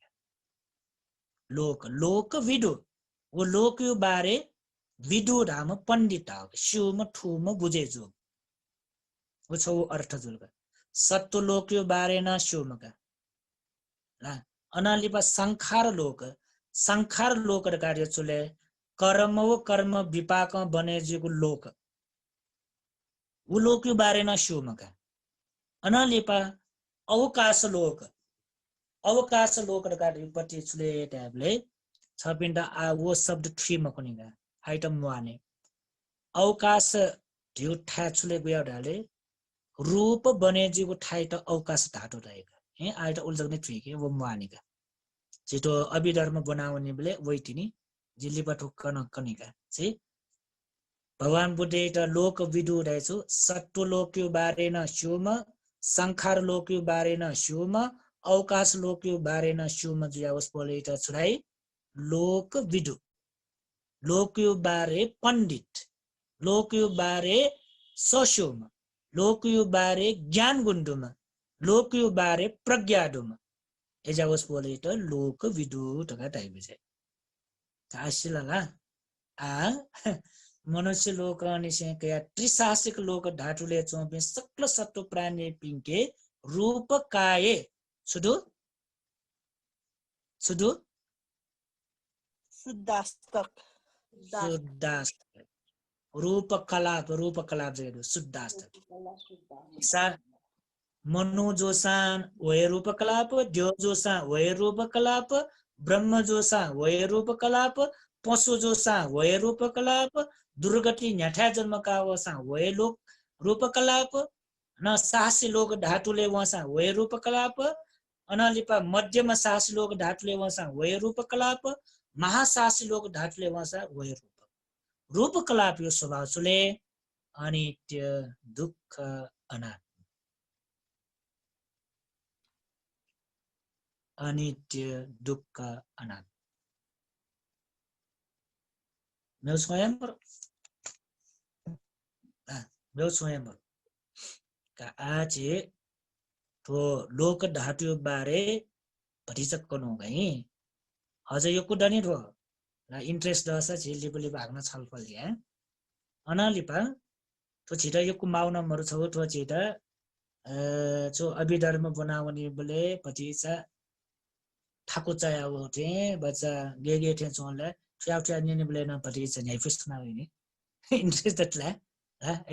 लोक विदु वो लोकयो बारे विदु राम पण्डित शिवम ठुम बुझे जो वो छ अर्थ जुलका सत्व लोकयो बारे न शिवमका ला अनालिपा संखार लोक र कार्य चुले कर्म विपाक बने जेको लोक वो लोकयो बारे न शिवमका अनालिपा अवकाश लोक र कार्य पति चुले ट्याबले छ पिण्ड आ वो शब्द 3 मा कुनिगा आइटम 1 अवकाश ढ्यु ठा छुले गयो ढाले रूप बनेजीको ठाइ त अवकाश ढाटो रहेको हे आइट उल्जग्ने ठीक है वो मानिका छिटो अभिधर्म बनाउने बेले वैतिनी जिल्लीपा ठुक्कन कनिका छै भगवान बुद्ध त लोक विदु रहेछु सत्व लोकयो बारे न शिवम संखार लोकयो बारे न शिवम अवकाश लोकयो बारे न शिवम जियावस बोले त छुराई लोक विदु लोकयो बारे पण्डित लोकयो बारे सशोम लोकयो बारे ज्ञान गुण्डुमा लोकयो बारे प्रज्ञाडुमा एजावस बोले त लोक विदु टका टाइप छै आशिलला आ मनुष्य लोक अनिसे कया त्रिसाहसिक लोक ढाटुले चोपे सकल सत्व प्राणी पिंके रूप काये सुदु शुद्धास्तक रूप कलाप जेदु शुद्धास्तक सा मनु जोसान वय रूप कलाप द्यो जोसा वय रूप कलाप ब्रह्म जोसा वय रूप कलाप पशु जो सा वय रूपकलाप दुर्गति न्याठा जन्मका वसा वय लोक रूपकलाप न साहसी लोक धातुले वसा वय रूपकलाप अनलिपा मध्यम साहसी लोक धातुले वसा वय रूपकलाप महासाहसी लोक धातुले वसा वय रूपकलाप यो स्वभाव छुले अनित्य दुःख अनात्म अनित्य दुःख अनात्म meu स्वयंवर meu स्वयंवर का आज तो लोक धातु बारे भरिसक्नु गई अझ यो कुडनी रो ला इन्ट्रेस्ट दसा झिल्ली बुली भाग्न छलफल या अनालिपा तो छिटा यो कुमाउन मरु छ तो छिटा जो अभिधर्म बनाउने बोले पछि ठाकुर चाया होते बच्चा गेगे थे चोले फ्याफ्या निने बोले न पछि छ न्याय फिस्टना हैनी इन्ट्रेस्ट दटला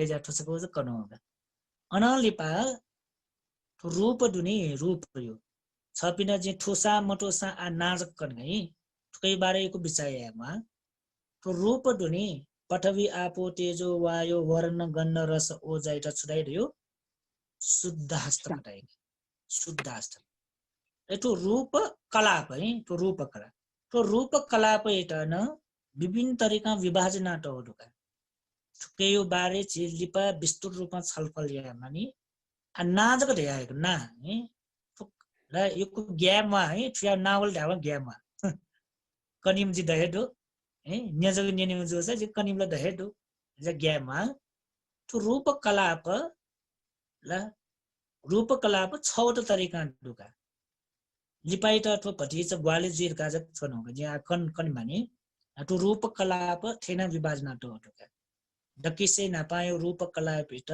एजा ठोसको ज कनो होगा अनालिपा तो रूप दुनी रूप यो छपिना जे ठोसा मटोसा आ नाजक कनै कई बारे को विषयमा तो रूप दुनी पठवी आपो तेजो वायु वर्ण गन्ध रस ओजाइ त छुडाइदियो शुद्ध हस्त कटाइ शुद्ध हस्त एतो रूप कलाप है तो रूप कलाप एटा न विभिन्न तरिका विभाजन नाटहरूका ठुकै यो बारे चाहिँ लिपा विस्तृत रूपमा छलफल या मानि आ नाजक ध्याएको ना है र यो ग्याममा है ट्रिया नावल ढावा ग्याममा कनिम जी दहेडो है न्याजग न्यानिम जो छ कनिमला दहेडो ज ग्याममा तो रूप कलाप छवटा तरिका दुका लिपाइ त तो पति छ ग्वाले जिर काजक छनो ज्या कन माने तो रूप कलाप थेना विभाजना तो दुका दकिसे नपायो रूप कलाप इट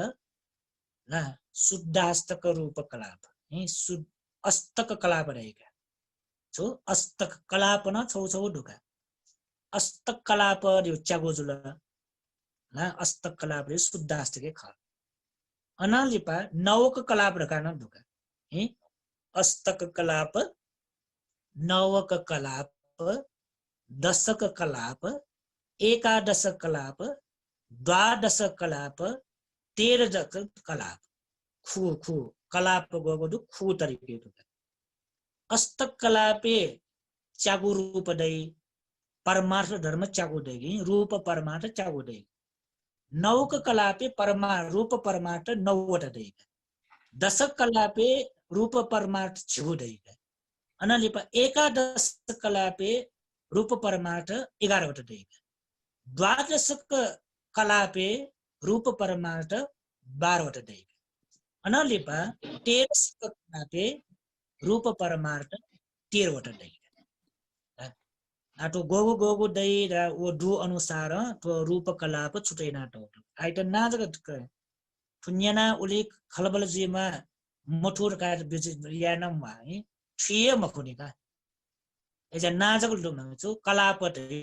ला शुद्धास्तक रूप कलाप है शुद्ध अस्तक कलाप रहेका छो अस्तक कलाप न छौ छौ दुका अस्तक कलाप यो च्यागोजुल ला अस्तक कलाप रे शुद्धास्तके ख अनालिपा नवक कलाप रकान दुका है अस्तक कलाप नवक कलाप दशक कलाप एकादश कलाप द्वादश कलाप 13 कलाप खु कलाप गगो दु खु तरिके दुका अस्तक कलापे च्यागु रूप दै परमार्थ धर्म च्यागु दै रूप परमार्थ च्यागु दै नवक कलापे रूप परमार्थ 9वटा दै दशक कलापे रूप परमार्थ 6 दै अनलिपा एकादश कलापे रूप परमार्थ 11वटा दै द्वादश कलापे रूप परमार्थ 12वटा दै अनलिपा 13 कलापे रूप परमार्थ 13वटा दै आटो गोगु दै र ओ दु अनुसार तो रूप कलाप छुटै नाटो आइट नाजक थुन्याना उले खलबल जेमा मठुर का यानम है थिए मखुनिका एजा नाजक लुम छु कलाप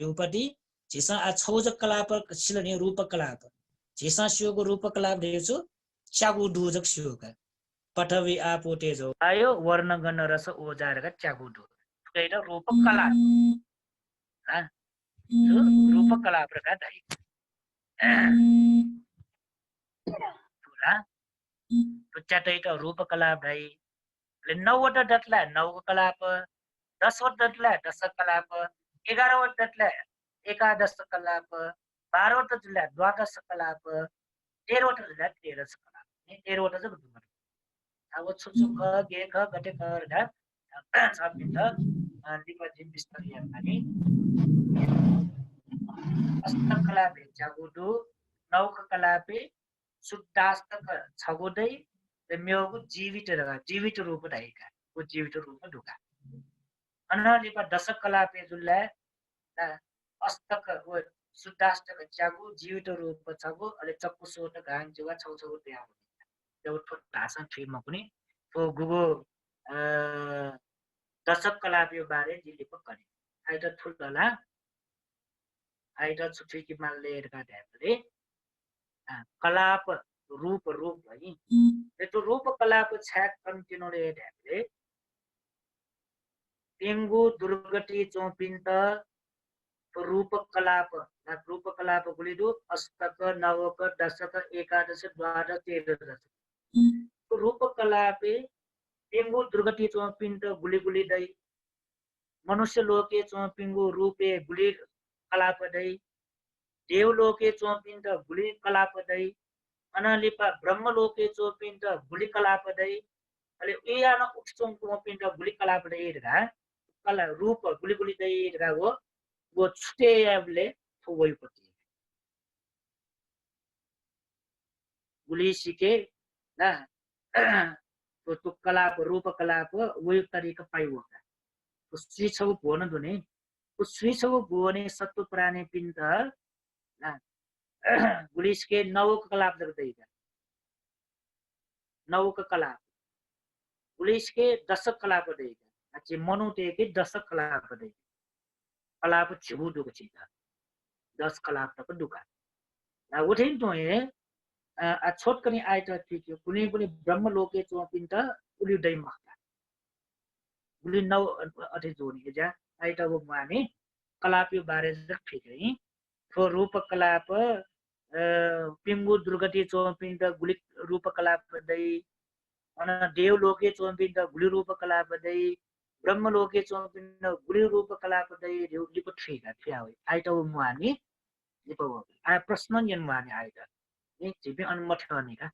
उपति जेसा आ छौज कलाप छिलने रूप कलाप जेसा शिवको रूप कलाप देछु च्यागु दुजक शिवका पठवी आपो तेजो आयो वर्ण गण रस ओजारका च्यागु दु कैटा रूप कलाप रूप कला प्रकार दाई तो चटै त रूप कला दाई ले 9वटा दतला 9 कलाप 10वटा दतला 10 कलाप 11वटा दतला एकादश कलाप 12वटा दतला द्वादश कलाप 13वटा दतला 13 कलाप 13वटा चाहिँ बुझ्नु अब छुछुक गे ख गटे कर दा सब मिल लिपा जिम बिस्तर या पनि अस्तक कलापे जागुदु नौक कलापे शुद्धास्तक छगुदै मेगु जीवित रूप रहेका को जीवित रूप ढुका अनलिपा दशक कलापे जुल्ला अस्तक व शुद्धास्तक जागु जीवित रूप छगु अले चक्कु सोट गाङ जुवा छौ छौ त्या त्यो भाषा फिल्ममा पनि तो गुगो दशक कलापे बारे जिलिप गरे आइट ठुलला आइट छुट्टी कि मालले का ढ्यापले कलाप रूप है त्यो रूप कलाप छ्याक कन्टिन्युले ढ्यापले पेंगु दुर्गति चौपिन्त रूपकलाप रूपकलाप गुलिदु अष्टक नवक दशक एकादश द्वादश तेह्रदश रूपकलापे पिंगु दुर्गति चोपिंट गुली गुली दई मनुष्य लोके चोपिंगु रूपे गुली कलाप दई देवलोके चोपिंट गुली कलाप दई अनलिपा ब्रह्मलोके चोपिंट गुली कलाप दई अले उयाना उक्सों चोपिंट गुली कलाप दई रा कला रूप गुली गुली दई रा वो छुटे यावले फुवई पति गुली सिके ना तो कलाप रूप कलाप वही तरीका पाई होगा तो स्विच हो बोन दुने तो स्विच हो बोने सत्व प्राणी पिंड ना गुली सिके नवक कलाप दर देगा नवक कलाप गुली सिके दशक कलाप देगा अच्छे मनु ते के दशक कलाप देगा कलाप छिबु दुख चीता 10 कलाप तक दुखा ना उठे तो ये आ छोट कनी आयत ठीक कुनी कुनी ब्रह्म लोके चोपिंट उली दै मखता उली नौ अथे जोनी जा आयत वो माने कलाप यो बारे जक ठीक है तो रूप कलाप पिंगु दुर्गति चोपिंट गुली रूप कलाप दै अन देव लोके चोपिंट गुली रूप कलाप दै ब्रह्म लोके चोपिंट गुली रूप कलाप दै लिको ठीक है क्या हो आयत वो माने लिको आ प्रश्न यन माने आयत जिबे अनुमति गर्ने का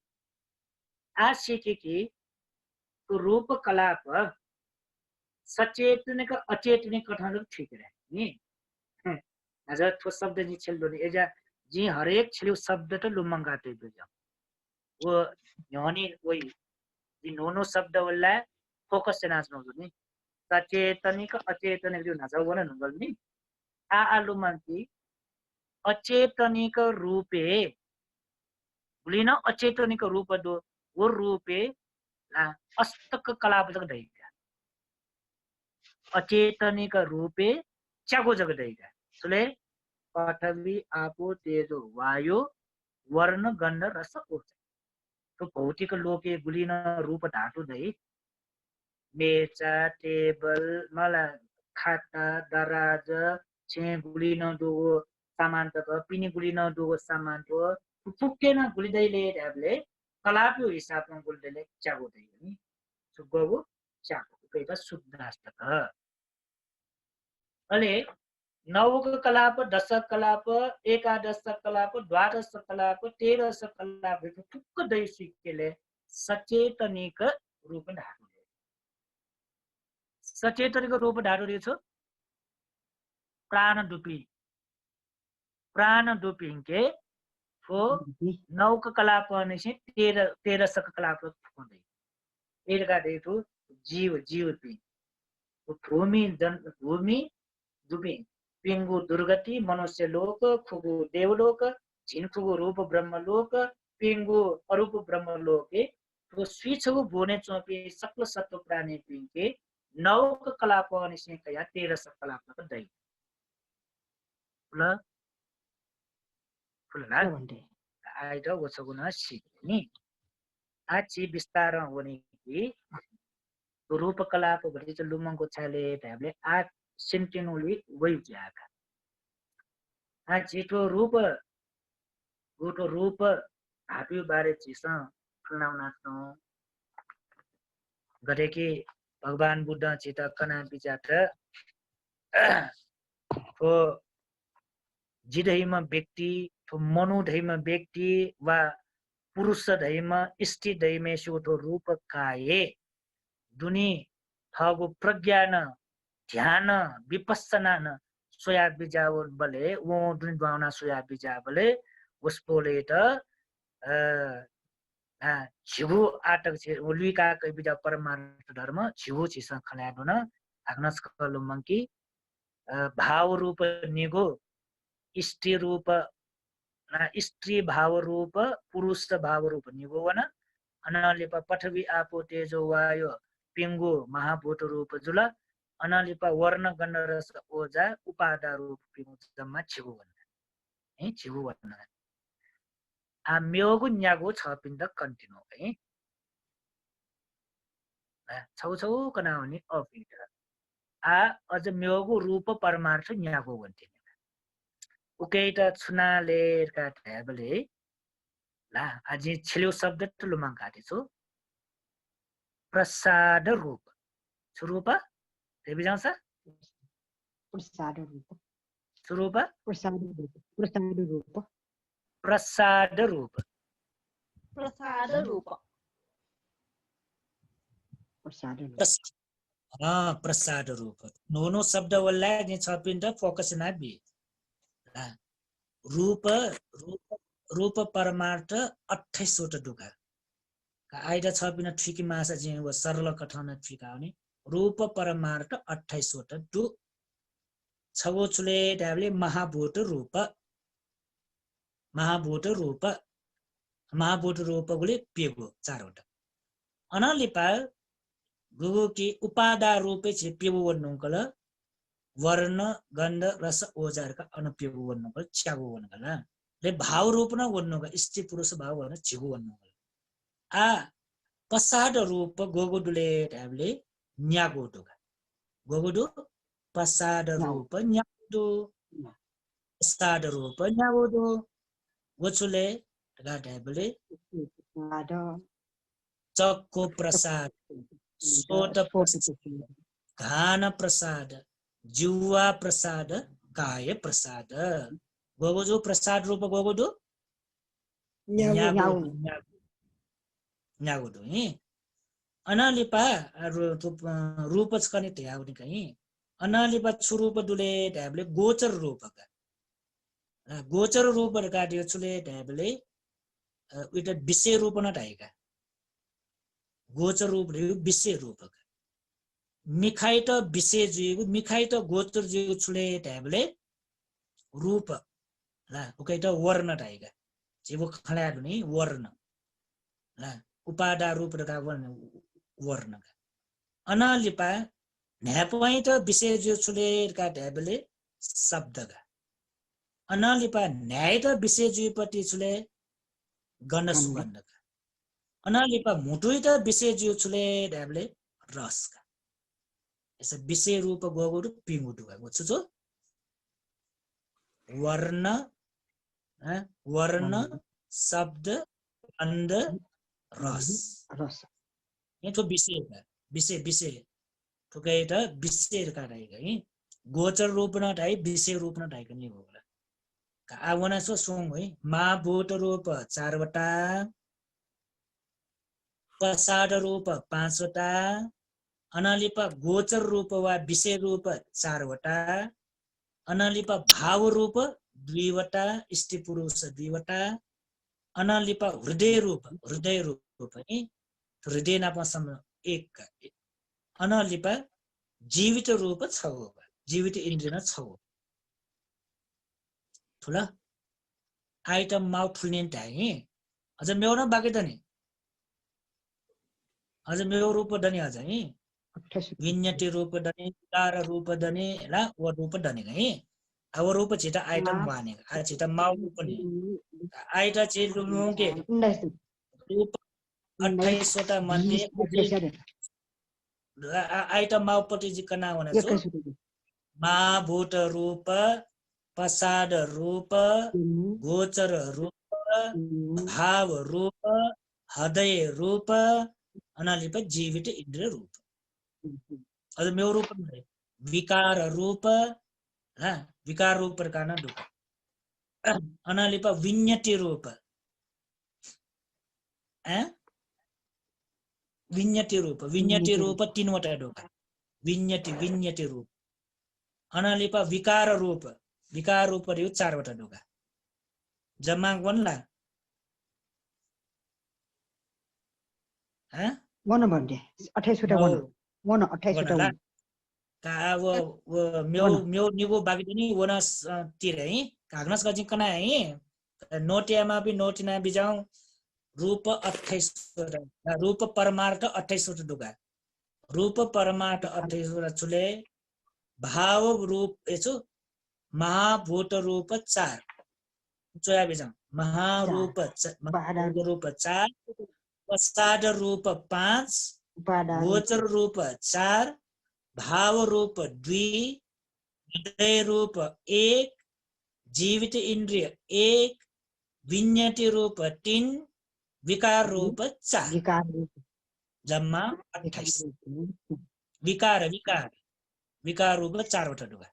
आज सीखे कि तो रूप कलाप सचेतनिक अचेतनिक कथन ठीक रहे नि हजुर थो शब्द जी छेल दोनी एजा जी हरेक छेल शब्द त लुमंगाते बेजा वो न्योनी वही जी नोनो शब्द वाला फोकस से नाचनो दोनी सचेतनिक अचेतनिक जो नाचा वो ना नंगल नि आ लुमंगी अचेतनिक रूपे बुलिन अचेतनिक रूप दो वो रूपे अस्तक कलाप जग दैगा अचेतनिक रूपे चागो जग दैगा सुले पृथ्वी आपो तेजो वायु वर्ण गंध रस ऊर्जा तो भौतिक लोके बुलिन रूप धातु दै मेचा टेबल मला खाता दराज छे बुलिन दो सामान तक पिनी बुलिन दो सामान तो फुक्केन गुलिदैले ढ्याबले कलाप्यो हिसाबमा गुलिदैले चागोदै नि सुगो चागो कइता शुद्धाष्टक अले नवक कलाप दशक कलाप एकादश कलाप द्वादश कलाप तेरह कलाप टुक्क दै सिक्केले सचेतनिक रूप धातु सचेतनिक रूप धातु छ प्राण डुपिंके हो नौक कलाप से 13 कलाप होंगे एक का देखो जीव पी भूमि दुबी पिंगु दुर्गति मनुष्य लोक खुगु देवलोक झिनखुगु रूप ब्रह्मलोक पिंगु अरूप ब्रह्मलोके तो स्विचगु बोने चोपी सकल सत्व प्राणी पिंके नौक कलाप से कया 13 कलाप तक दै फुलला आइड वसगुना सिनी आछि विस्तार होने कि रूप कलाप भरि चाहिँ लुमङको छाले ढ्याबले आ सेन्टिनोली वही जाका आ जितो रूप हापी बारे चिस फुलाउना त गरे कि भगवान बुद्ध चित कना बिचाट तो जिधैमा व्यक्ति तो मनु धैमा व्यक्ति वा पुरुष धैमा स्त्री धैमे सुतो रूप काये दुनी थगो प्रज्ञान ध्यान विपස්සना न सोया बिजावर बले वो दुनी भावना सोया बिजा बले उसपोले त छिबु आटक छे ओलिका कै बिजा परमार्थ धर्म छिबु छिस खल्यादो न आग्नस कलो मंकी भाव रूप निगो स्त्री रूप स्त्री भाव रूप पुरुष भाव रूप निगो वन अनलिप पृथ्वी आपो तेजो वायु पिंगु महाभूत रूप जुल अनलिप वर्ण गण रस ओजा उपादा रूप पिंगु जम्मा छिबु वन है छिबु वन आ म्योगु न्यागु छ पिण्ड कन्टिन्यू है छौ कना हुने अपिट आ अझ म्योगु रूप परमार्थ न्यागु वन्ति उकेटा छुनालेरका ढ्याबले ला अझै छिल्यो शब्द ठुलोमा काटेछु प्रसाद रूप स्वरूप बुझाउँछ प्रसाद रूप स्वरूप प्रसाद रूप प्रसाद रूप प्रसाद रूप प्रसाद रूप प्रसाद रूप प्रसाद रूप नोनो शब्द वल्ला नि छ पिन्ट फोकस ना बी रूप रूप रूप परमार्थ 28 वटा ढुका आइडा छ पिन ठिकी मासा जे व सरल कथन ठिकाउने रूप परमार्थ 28 वटा दु छगो चुले ढाबले महाभूत रूप गुले पेगो 4 वटा अनालिपा गुगु की उपादा रूपे छे पेगो वन्नुकल वर्ण गन्ध रस ओजार का अनुपेगो वन्नुकल छ्यागो वन्नुकल ले भाव रूप न वन्नुकल स्त्री पुरुष भाव वन छिगो वन्नुकल आ प्रसाद रूप गोगुडुले ढाबले न्यागोडु गोगुडु प्रसाद रूप न्यागोडु प्रसाद रूप न्यागोडु गोचुले ढाबले चक्को प्रसाद सोत घान प्रसाद जुवा प्रसाद काय प्रसाद गोगुडु प्रसाद रूप गोगुडु न्यागोडु नि अनालिपा रूप छकने त्याउनी कहीं अनालिपा स्वरूप दुले ढाबले गोचर रूपका गोचर रूप काट्यो छुले ढाबले उटा विषय रूप न ढाइका गोचर रूप रे विषय रूपका मिखाइ त विषय जुइगु मिखाइ त गोचर जुइगु छुले ढाबले रूप ला उकै त वर्ण ढाइका जेबो खड्याडु नि वर्ण ला उपादा रूप रका वर्ण अनालिपा न्यापवाइ त विषय जो छुले का ढाबले शब्दका अनालिपा न्याय त विषय जुइपट्टि छुले गण सुगन्धका अनालिपा मुटुइ त विषय जो छुले ढाबले रसका यसो विषय रूप गोगुरु पिमुटुका गोछु वर्ण शब्द गन्ध रस ये तो विषय तो कहे था विषय का रहेगा ये गोचर रूप न ढाई विषय रूप न ढाई करनी होगा का आवना सो सोंग है महाभूत रूप 4 वटा प्रसाद रूप 5 वटा अनालिपा गोचर रूप वा विषय रूप 4 वटा अनालिपा भाव रूप 2 वटा स्त्री पुरुष 2 वटा अनालिपा हृदय रूप है हृदय नापसम 1 अनालिपा जीवित रूप 6 जीवित इन्द्रिय 6 ठुला आइटम माउ ठुल्ने टाइ अझ मेरो बाँकी त नि अझ मेरो रूप दनि अझ है विन्यति रूप दनि कार रूप दनि ला व रूप दनि है अब रूप छिटा आइटम वाने आ छिटा माउ रूप नि आइटा छि लुमुके रूप 28 वटा मध्ये आइटम माउपट्टि जिकना हुन छु महाभूत रूप प्रसाद रूप गोचर रूप भाव रूप हृदय रूप अनालिपा जीवित इन्द्रिय रूप अझ मेरो रूप विकार रूप विकार रूप प्रकार दुख अनालिपा विन्यति रूप विन्यति रूप 3 वटा ढोका विन्यति रूप अनालिपा विकार रूप रे 4 वटा ढोका जम्मा वनला वन भन्ने 28 वटा वन 28 वटा का वो म्यो निगो बाकी पनि वन तिर है कागनस गजि कना है नोटियामा भी नोटिना बिजाउ रूप 28 वटा रूप परमार्थ 28 वटा ढोका रूप परमार्थ 28 वटा छुले भाव रूप यसो महाभूत रूप 4 चोया बिजाउ महारूप रूप 4 प्रसाद रूप 5 गोचर रूप 4 भाव रूप 2 हृदय रूप 1 जीवित इंद्रिय 1 विन्यति रूप 3 विकार रूप 4 विकार जम्मा 28 विकार विकार विकार रूप 4 वटा ढुका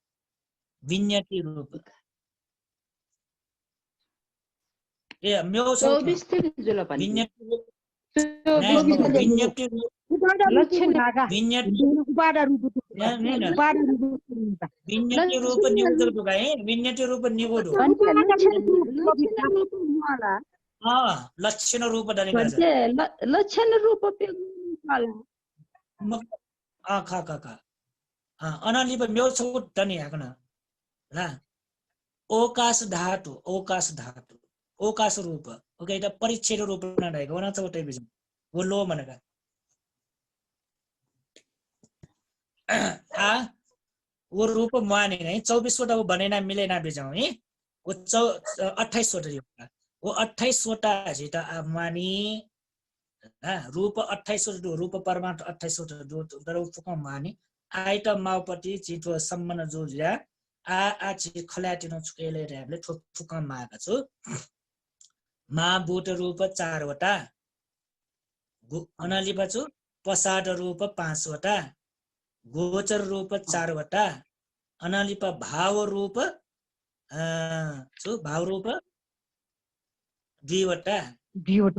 विन्यति रूप ए म्यो 24 थियो नि जुल पनि विन्यति रूप 24 थियो। विन्यति रूप लक्षण विन्यति उपादा रूप विन्यति रूप निगुदो ढुका है विन्यति रूप निगुदो लक्षण रूप दनेका छ लक्षण रूप खा खा खा अनालिप म्यो छौ दने हाकन ला ओकाश धातु ओकाश रूप ओके त परिच्छेद रूप नडाएको वना चौटै बिज वो लो भनेका वो रूप माने है 24 वटा वो बनेना मिलेना बिजाउ है वो 28 वटा वो 28 वटा जिता मानी रूप 28 वटा रूप परमार्थ 28 वटा जो तर फुक माने आइट माउपटी चितो सम्मान जोज्या आ छि खलाटिन छुकेले र्याबले फुक माका छु मा बुट रूप 4 वटा अनालिपा छु पसाड रूप 5 वटा गोचर रूप 4 वटा अनालिपा भाव रूप भाव रूप 2 वटा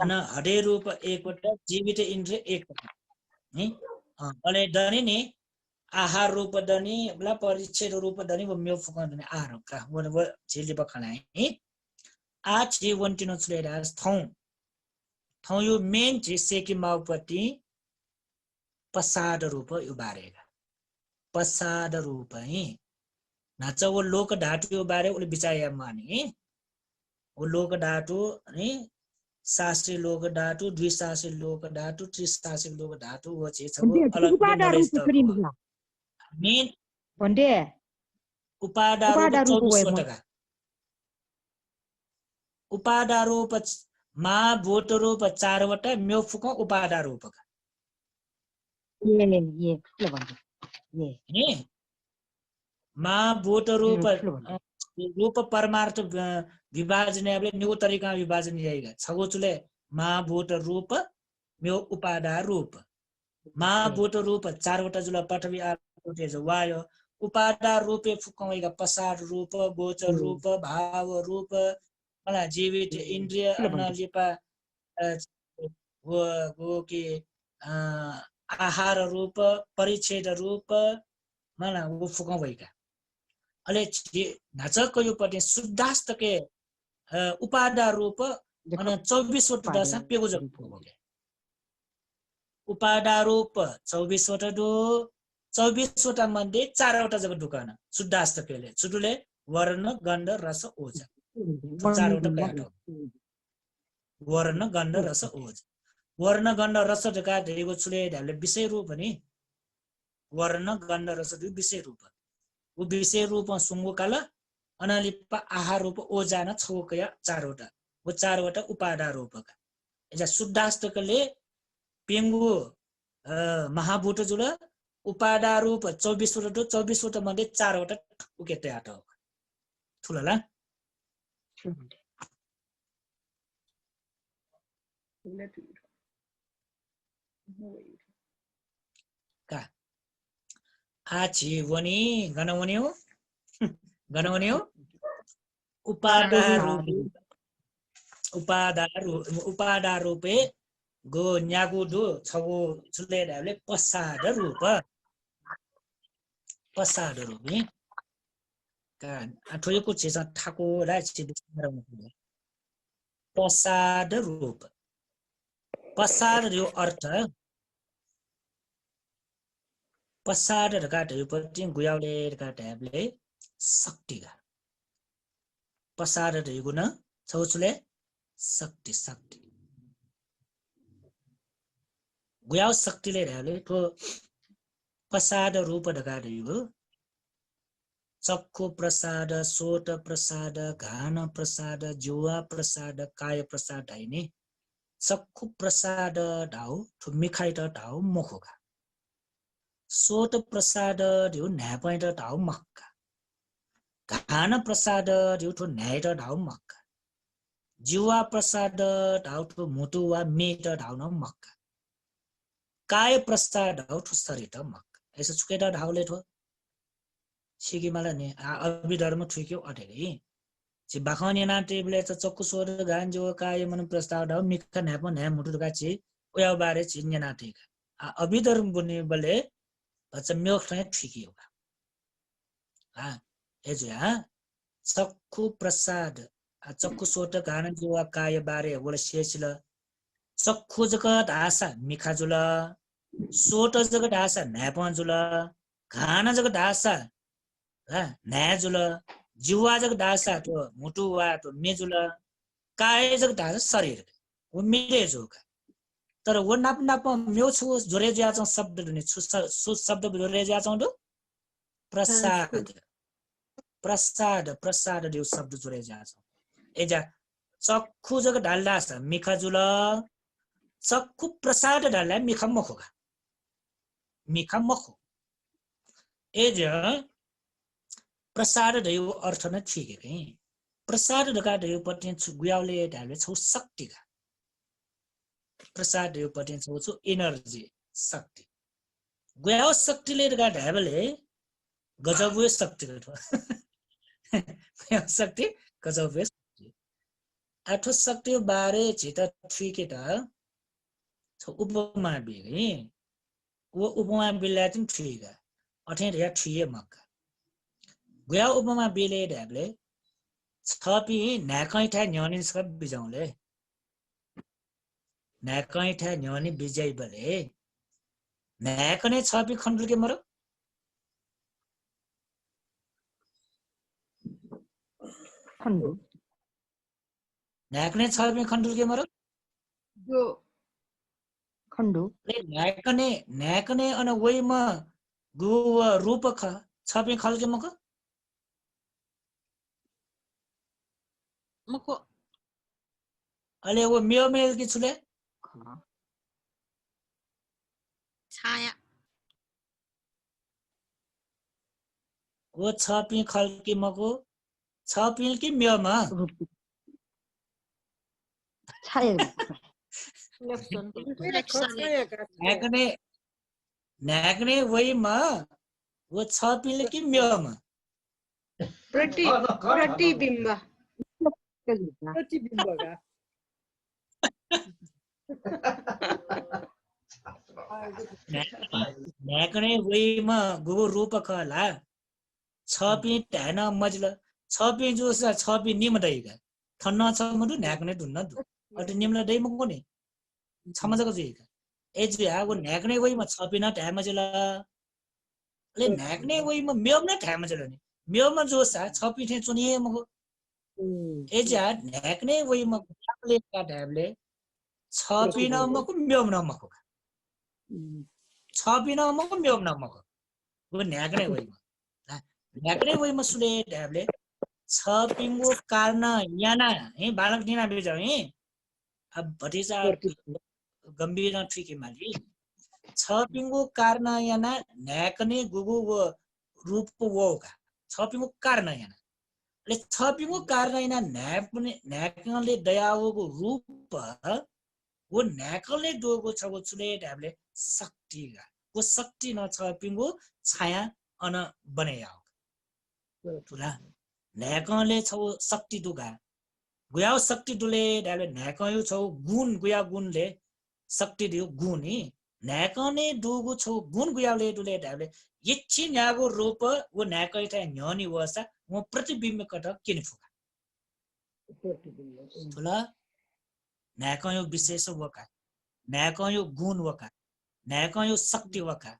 अन हडे रूप 1 वटा जीवित इन्द्रिय 1 वटा नि अले दनि नि आहार रूप दनि बला परिच्छेद रूप दनि वो म्यो फुक दनि आहार का वो झिलि बखना है आ छि वन्टिनो छुलेरा थौ यो मेन छि सेकी माउपटी पसाद रूप यो बारेगा पसाद रूप है नाच वो लोक धातु यो बारे उले बिचाया माने वो लोक धातु है शास्त्रीय लोक धातु द्विशास्त्रीय लोक धातु त्रिशास्त्रीय लोक धातु वो चाहिँ छ अलग नलेज त मेन भन्डे उपादा रूप 24 वटा उपादा रूप मा भूत रूप 4 वटा म्यो फुक उपादा रूप का ये के भन्नु नि मा भूत रूप परमार्थ विभाजन अब न्यू तरिका विभाजन जाएगा छगोचुले मा भूत रूप म्यो उपादा रूप मा भूत रूप 4 वटा जुल पठवी आते जो वायो उपादा रूपे फुकवेगा पसार रूप गोचर रूप भाव रूप मला जीवित इंद्रिय अनालिपा वो के आहार रूप परिच्छेद रूप मला वो फुकवेगा अले नाचको यो पटे शुद्धास्त के उपादा रूप अन 24 वटा दशा पेगो जग उपादा रूप 24 वटा दो 24 वटा मध्ये 4 वटा जग दुकान शुद्धास्त केले छुटुले वर्ण गन्ध रस ओज 4 वटा काटो वर्ण गन्ध रस ओज वर्ण गन्ध रस ढका देगो छुले ढाले विषय रूप नि वर्ण गन्ध रस दु विषय रूप वो विषय रूप सुंगो काल अनालिपा आहार रूप ओजाना छौकया 4 वटा वो 4 वटा उपादा रूपका एजा शुद्धास्तकले पेंगु महाभूत जुल उपादा रूप 24 वटा 24 वटा मध्ये 4 वटा उकेते आट थुलला का आछि वनी गणवन्यो उपादा रूपे गो न्यागु दु छगो छुले दाले पसाद रूप का आठोयको छेसा ठाको ला छि पसाद रूप पसाद यो अर्थ पसाद ढकाट यो पति गुयाउले ढकाट हेबले शक्ति का पसाद यो गुण छौचुले शक्ति गुयाउ शक्तिले हेबले तो पसाद रूप ढकाट यो चक्षु प्रसाद सोत प्रसाद घान प्रसाद जुवा प्रसाद काय प्रसाद हैने चक्षु प्रसाद ढाउ थु मिखाइ त ढाउ मुखका सोत प्रसाद दिउ न्यापै त ढाउ मक्का घान प्रसाद ठो न्याय ढाउ मक्का जिवा प्रसाद ढाउठो मुटु वा मेट ढाउन मक्का काय प्रसाद ढाउठो शरीर मक्का यसो छुकेटा ढाउले ठो सिकी मलाई नि अभिधर्म ठुक्यो अटेरी छि बाखनी ना टेबले त चक्कु सोर गान जो काय मन प्रस्ताव ढाउ मिक्का न्याप न्या मुटु का छि ओया बारे छिन्ने ना टेका अभिधर्म बने बले बच्चा म्योख नै ठुक्यो हा एजु हा चक्कु प्रसाद चक्कु सोट गान जो काय बारे वල शेछिल चक्कु जगत आशा मिखाजुल सोट जगत आशा न्यापजुल घाना जगत आशा न्याजुल जिवा जगत आशा तो मुटुवा तो मेजुल काय जगत आशा शरीर वो मिले जोका तर वो नाप नाप म्यो छु जोरे ज्या छ शब्द नि छु शब्द जोरे ज्या छ दो प्रसाद प्रसाद प्रसाद दिउ शब्द जोरे ज्या छ एजा चक्खु जग ढाल्ला छ मिखाजुल चक्खु प्रसाद ढाल्ला मिखा मखोगा मिखा मखो एजा प्रसाद दिउ अर्थ न ठीक है कहीं प्रसाद ढका दिउ पटिन छु गुयाउले ढाल्ले छु शक्ति का प्रसाद दिउ पटिन छु एनर्जी शक्ति गुयाउ शक्तिले ढका ढाबले गजबुए शक्ति हो शक्ति गजबुए आठो शक्ति बारे चिता ठीक है तो उपमा बिगे वो उपमा बिलातिन ठीक है अठे रिया ठीक मक्का गुया उपमा बिले ढाबले छपी नाकै ठा न्यानी सब बिजाउले नाकै ठा न्यानी बिजाइ बले नाकने छपी खण्डल के मरो खण्डु नाकने छपी खण्डल के मरो जो खण्डु ले नाकने अन वइमा गु रूप ख छपी खल के मको मको अले वो मियो मेल की छुले छाया वो छपी खल के मको छपी की मियो मा रूप छाया नाकने वइमा वो छपी की मियो मा प्रतिबिम्ब प्रतिबिम्बका नाकने वइमा गु रूप खला छपी टाना मजल छपी जो सा छपी निम दैगा थन्ना छ मदु नाकने दुन्न दु अट निमला दै मको नि छमजको जुइगा एजु आ वो नाकने वइमा छपी न टामा जला ले नाकने वइमा मेम न टामा जला नि मेम जो सा छपी थे चुनिए मको एजा नाकने वइमा काले का ढाबले छपी न मको मेम न मको छपी न मको मेम न मको वो नाकने वइमा नाकने वइमा सुले ढाबले छपिङको कारण याना है बालक दिना बिजा है अब भटिजा गम्भीर ठिकै माली छपिङको कारण याना नाकने गुगु वो रूप वोगा छपिङको कारण याना ले छपिङको कारण याना नाकले दयावको रूप वो नाकले दोगो छगो छुले ढाबले शक्तिगा वो शक्ति न छपिङको छाया अन बनायाउ तुला नाकले छौ शक्ति दुगा गुयाउ शक्ति दुले ढाबले नाकयु छौ गुण गुया गुणले शक्ति दियो गुणी नाकने दुगु छौ गुण गुयाले दुले ढाबले यछि न्यागो रूप वो नाकै था न्यानी वसा वो प्रतिबिम्ब कट किन फुका तुला नाकयु विशेष वका नाकयु गुण वका नाकयु शक्ति वका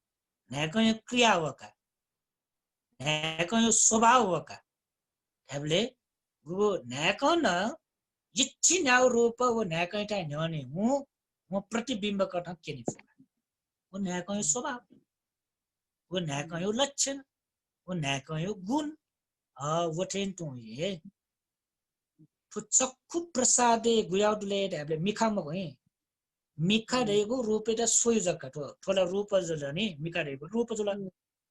नाकयु क्रिया वका नाकयु स्वभाव वका ढाबले गु नाकन यछि न्यागो रूप वो नाकै था न्यानी वो प्रतिबिम्ब कट किन फुका वो नाकयु स्वभाव वो नाकयु लक्षण वो नाकयु गुण वो ठेन तो ये तो चक्कु प्रसादे गुयाउले ढाबले मिखा म गए मिखा रेगो रूपेटा सोयुजक तो थोला रूप जलनी मिखा रेगो रूप जला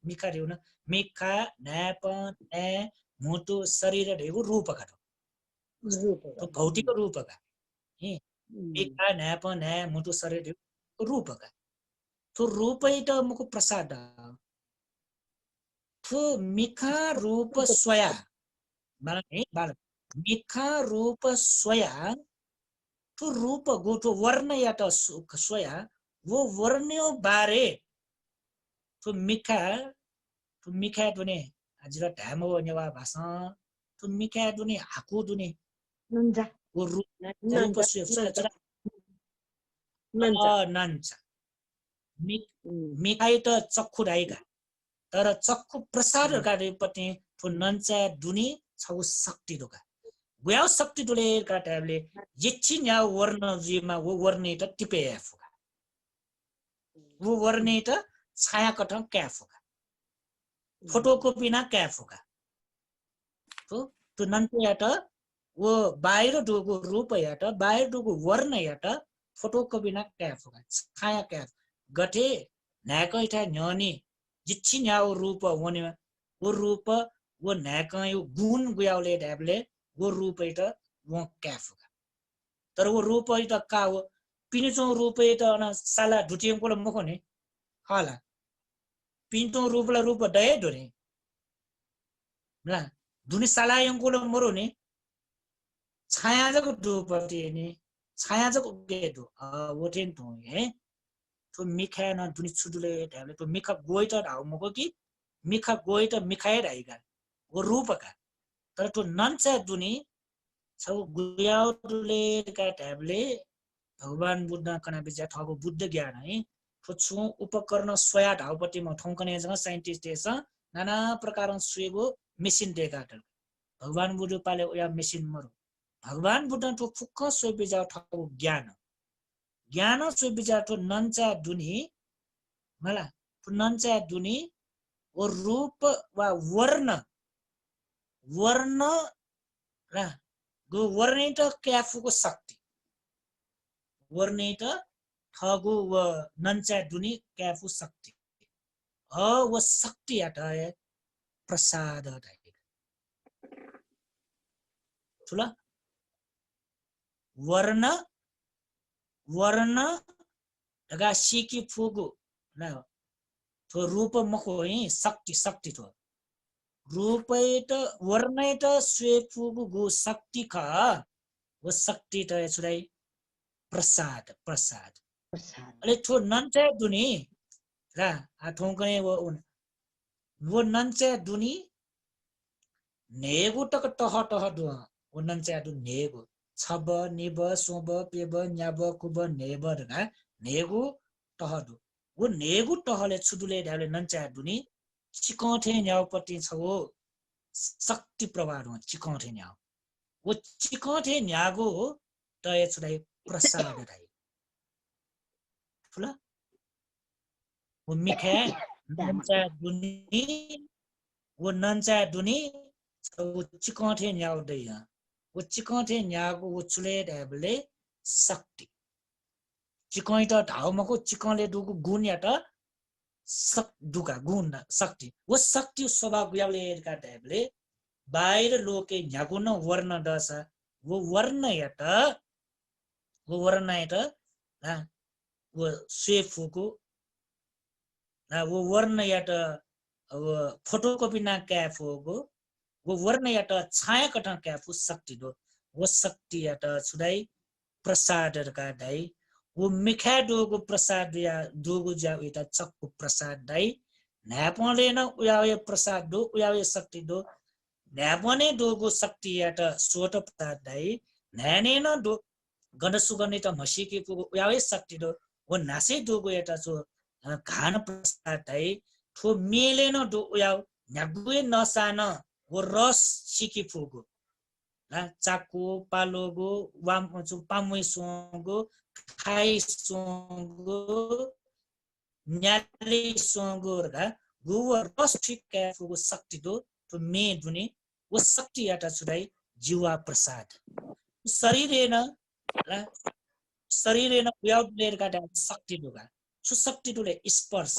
मिखा रेउ न मिखा नापन ए मुटु शरीर ढेगु रूपका तो भौतिक रूपका मिखा न्याप न्याय मुटु शरीर रूपका तो रूपै त मुको प्रसाद तो मिखा रूप स्वया मिखा रूप स्वया तो रूप गोटो वर्ण या त स्वया वो वर्ण्यो बारे तो मिखा दुने आजिरा ढामो नेवा भाषा तो मिखा दुने हाकु दुने नन्जा वो रूप स्वया नन्छ मिखाइ त चक्षु राइका तर चक्षु प्रसाद कार्यपति तो नन्छ दुनी छौ शक्ति दोका गुयाउ शक्ति दुले काटाले यछि न्या वर्ण जीमा वो वर्णे त टिपे आफुका वो वर्णे त छाया कठं क्याफुका फोटोकॉपी ना क्याफुका तो नन्ते यात वो बाहिर डोगो रूप यात बाहिर डोगो वर्ण यात फोटोकॉपी ना क्याफुका छाया क्याफ गठे नाकैठा न्यनी जिछि न्याउ रूप वने वो रूप वो नाकै गुण गुयाउले ढाबले वो रूप त वो क्याफुका तर वो रूप त का हो पिनिचो रूप त न साला ढुटियम कोले मखने हाला पिन्तो रूपला रूप दय दोरे ना दुनी साला यम कोले मरोने छाया जको रूप तिने छाया जको गेदो वोटेन तो है तो मिखा न दुनी छुडुले ढाबले तो मिखा गोइ त ढाउ मको कि मिखा गोइ त मिखाए राइगा वो रूपका तर तो नन्छ दुनी छौ गुयाउले का ढाबले भगवान बुद्ध कना बिजा ठगो बुद्ध ज्ञान है तो छु उपकरण स्वया ढाउपट्टि म ठौकने जङ साइन्टिस्ट एस नाना प्रकार सुएगो मेसिन देगा भगवान बुद्ध पाले उया मेसिन मरो भगवान बुद्ध तो फुक्क सोइ बिजा ठगो ज्ञान सोइ बिजा तो नन्छ दुनी मला तो नन्छ दुनी वो रूप वा वर्ण रा गो वर्णे त क्याफुको शक्ति वर्णे त ठगु व नन्छ दुनी क्याफु शक्ति वो शक्ति आता है प्रसाद ठुला वर्ण ढगा सिकी फुगु ना तो रूप मखो है शक्ति तो रूपै त वर्णै त स्वे फुगु गु शक्ति का वो शक्ति त छुराई प्रसाद अले थो नन्छ दुनी रा आठौं कने वो नन्छ दुनी नेगु तक टह दु वो नन्छ दु नेगु छब निब सोब पेब न्याब कुब नेब रा नेगु टह दु वो नेगु टहले छुडुले ढाले नन्छ दुनी चिकौठे न्याउपट्टि छ वो शक्ति प्रवाह हो चिकौठे न्याउ वो चिकौठे न्यागो त यसलाई प्रसाद राई फुला वो मिखे नन्छ दुनी वो चिकौठे न्याउ दैया वो चिकौठे न्यागो वो चुले ढाबले शक्ति चिकौइ त ढाउमको चिकौले दुगु गुण या त दुका गुण शक्ति वो शक्ति स्वभाव गुयाले का ढाबले बाहिर लोके न्यागुन वर्ण दस वो वर्ण या त वो स्वेफुको वो वर्ण या त वो फोटोकॉपी ना क्याफुको वो वर्ण या त छाया कठा क्याफु शक्ति दो वो शक्ति या त छुडाई प्रसाद का दाई वो मिखा दोगो प्रसाद या दोगो जा उता चक्कु प्रसाद दाई न्यापले न उयावे प्रसाद दो उयावे शक्ति दो न्यापने दोगो शक्ति या त सोट प्रसाद दाई न्याने न दो गणसुगने त मसिके को उयावे शक्ति दो वो नासे दोगो या त जो घान प्रसाद दाई थो मेले न दो उयाव न्यागुए नसान वो रस सिकी फुगो चाकु पालोगो वाम जो पामुइ सोगो खाइ सोगो न्याले सोगो रा गुवर रस ठिक्का फुगो शक्ति दो तो मे दुनी वो शक्ति याटा छुडाई जीवा प्रसाद शरीरेन उयाउलेर काटा शक्ति दोगा सु शक्ति दोले स्पर्श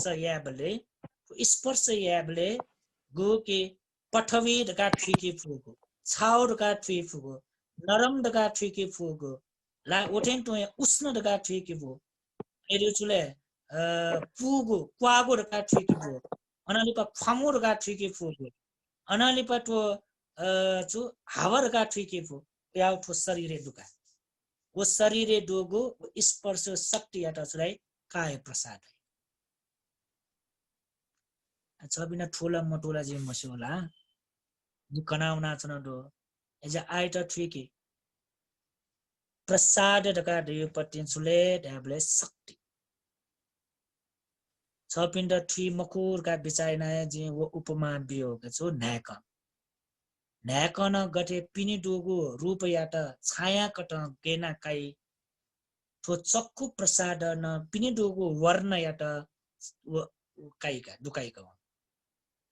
याबले गो के पठवी डका ठुकी फुगो छाउ डका ठुकी फुगो नरम डका ठुकी फुगो ला ओटेन तो उष्ण डका ठुकी फुगो एरियो चुले पुगो क्वागो डका ठुकी फुगो अनालिपा फामो डका ठुकी फुगो अनालिपा तो चु हावा डका ठुकी फुगो या ठो शरीरे दुका वो शरीरे दोगो स्पर्श शक्ति याटा चुलाई काय प्रसाद छबिना ठोला मटोला जे मसोला दुकनाउना छन दो एजा आइटा ठुकी प्रसाद डका दयो पटिन सुले ढाबले शक्ति छपिन्ड ठुई मकुर का बिचाइना जे वो उपमा बियो के छु नाक नाकन गटे पिनी डोगो रूप याटा छाया कट गेना काई ठो चक्कु प्रसाद न पिनी डोगो वर्ण याटा काइका दुकाइका